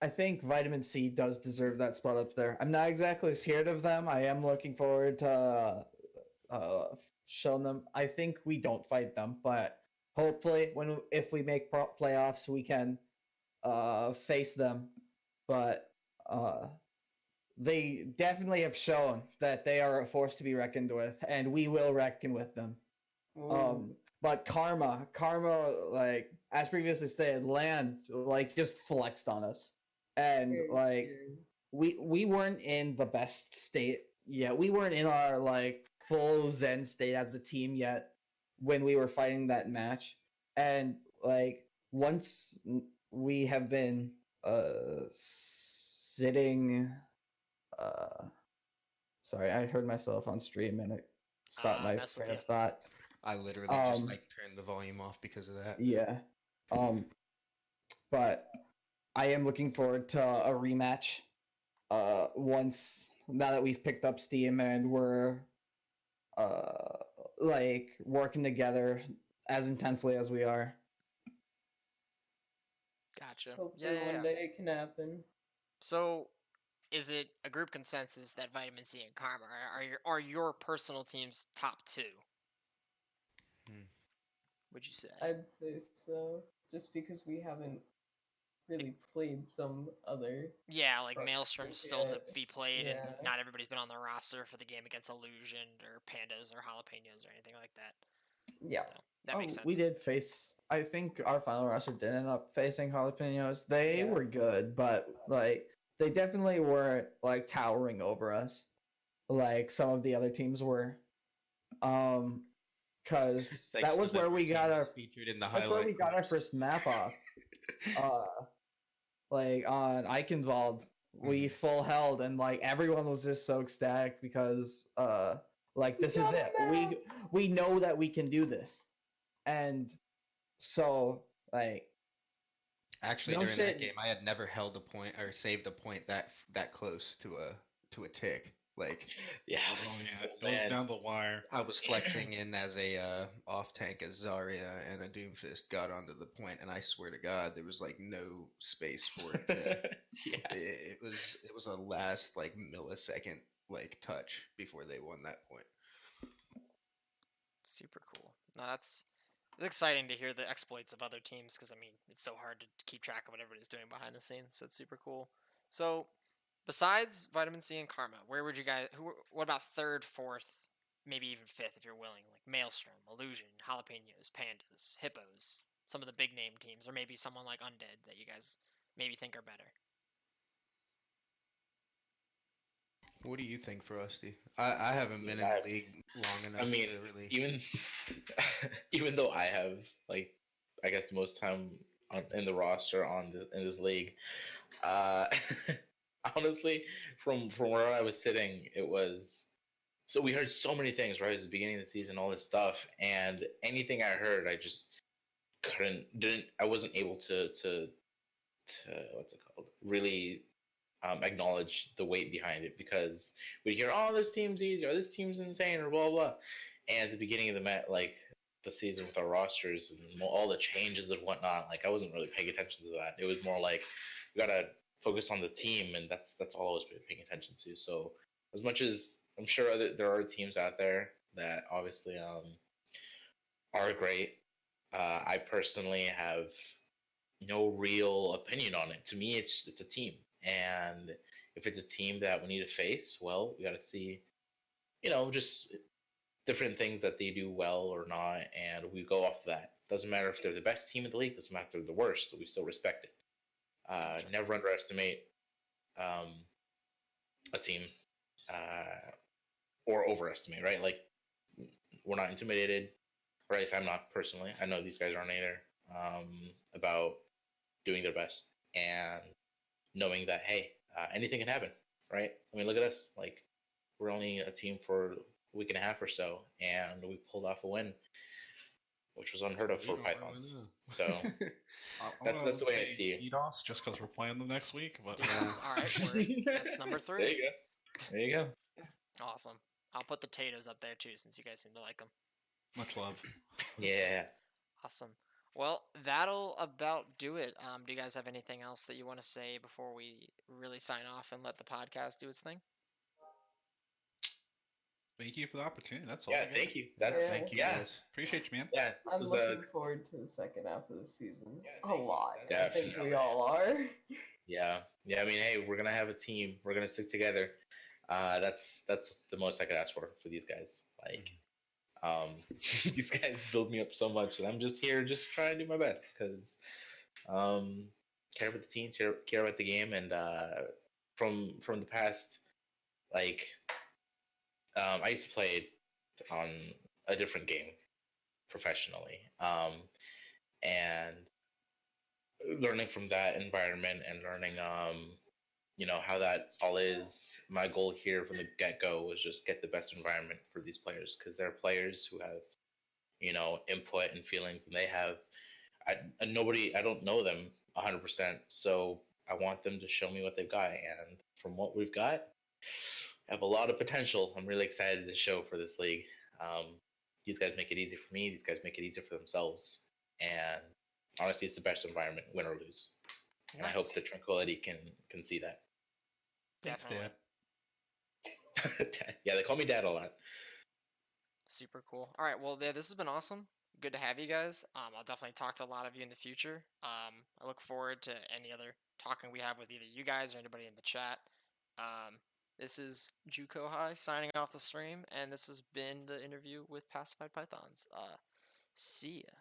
I think Vitamin C does deserve that spot up there. I'm not exactly scared of them. I am looking forward to showing them. I think we don't fight them, but hopefully, if we make playoffs, we can face them. But they definitely have shown that they are a force to be reckoned with, and we will reckon with them. Ooh. But Karma, like as previously stated, Land like just flexed on us, and Very like scary. we weren't in the best state yet. We weren't in our like full Zen state as a team yet when we were fighting that match, and like once we have been sitting sorry, I heard myself on stream and it stopped my Mess with train you. of thought. I literally just like turned the volume off because of that. Yeah. But I am looking forward to a rematch. Once now that we've picked up steam and we're like working together as intensely as we are. Gotcha. Hopefully one day it can happen. So, is it a group consensus that Vitamin C and Karma are your personal team's top 2? Would you say? I'd say so, just because we haven't really played some other. Yeah, like Right. Maelstrom's still to be played, and Yeah. not everybody's been on the roster for the game against Illusion or Pandas or Jalapenos or anything like that. Yeah. So, that makes sense. We did face. I think our final roster did end up facing Jalapenos. They Yeah. were good, but like they definitely weren't like towering over us, like some of the other teams were. Because that was where we got our featured in the that's where we got our clips. first map off. Like on Eichenwald, we full held, and like everyone was just so ecstatic because like this is it. We know that we can do this, and so like Actually, no during shit. that game, I had never held a point or saved a point that close to a tick. Like, Oh yeah, it goes down the wire. I was flexing in as a off tank as Zarya, and a Doomfist got onto the point, and I swear to God, there was like no space for it. Yeah. It was a last like millisecond like touch before they won that point. Super cool. No, it's exciting to hear the exploits of other teams because I mean it's so hard to keep track of what everybody's doing behind the scenes. So it's super cool. So besides Vitamin C and Karma, where would you guys? What about third, fourth, maybe even fifth if you're willing? Like Maelstrom, Illusion, Jalapenos, Pandas, Hippos, some of the big name teams, or maybe someone like Undead that you guys maybe think are better. What do you think, Frosty? I haven't been in the league long enough. I mean, to really... even though I have like, I guess most time in the roster in this league, uh, honestly, from where I was sitting, it was. So we heard so many things, right? It was the beginning of the season, all this stuff, and anything I heard, I just I wasn't able to what's it called? Really acknowledge the weight behind it, because we hear, oh, this team's easy, or this team's insane, or blah blah. And at the beginning of the season with our rosters and all the changes and whatnot, like I wasn't really paying attention to that. It was more like we gotta focus on the team, and that's all I was paying attention to. So as much as I'm sure there are teams out there that obviously are great, I personally have no real opinion on it. To me, it's a team, and if it's a team that we need to face, well, we got to see, just different things that they do well or not, and we go off of that. Doesn't matter if they're the best team in the league. Doesn't matter if they're the worst. We still respect it. Gotcha. Never underestimate um, a team, uh, or overestimate. Right? Like we're not intimidated. Or at least I'm not personally. I know these guys aren't either. About doing their best and knowing that, hey, anything can happen, right? I mean, look at us. Like we're only a team for a week and a half or so, and we pulled off a win, which was unheard of for Pythons. So that's the way I see it. EDOS just because we're playing them next week. But All right, word. That's number 3. There you go. There you go. Awesome. I'll put the Tatos up there too, since you guys seem to like them. much love. Yeah. Awesome. Well, that'll about do it. Do you guys have anything else that you want to say before we really sign off and let the podcast do its thing? Thank you for the opportunity. That's all. Yeah. Thank you. That's Yeah. Thank you, yeah. guys. Appreciate you, man. Yeah. I'm This is looking forward to the second half of the season a lot. I think Definitely. we all are. yeah. I mean, hey, we're gonna have a team. We're gonna stick together. That's the most I could ask for these guys. Like, these guys build me up so much, and I'm just here, just trying to do my best because care about the team, care about the game, and from the past, like, I used to play on a different game professionally, and learning from that environment and learning, how that all is. My goal here from the get go was just get the best environment for these players because they're players who have, input and feelings, and they have. I don't know them 100%, so I want them to show me what they've got, and from what we've got, I have a lot of potential. I'm really excited to show for this league. Um, these guys make it easy for me. These guys make it easier for themselves, and honestly, it's the best environment, win or lose. And I hope Nice. that Tranquility can see that. Definitely. Yeah, they call me Dad a lot. Super cool. All right, well, yeah, this has been awesome. Good to have you guys. I'll definitely talk to a lot of you in the future. I look forward to any other talking we have with either you guys or anybody in the chat. This is JuCoHi signing off the stream, and this has been the interview with Pacified Pythons. See ya.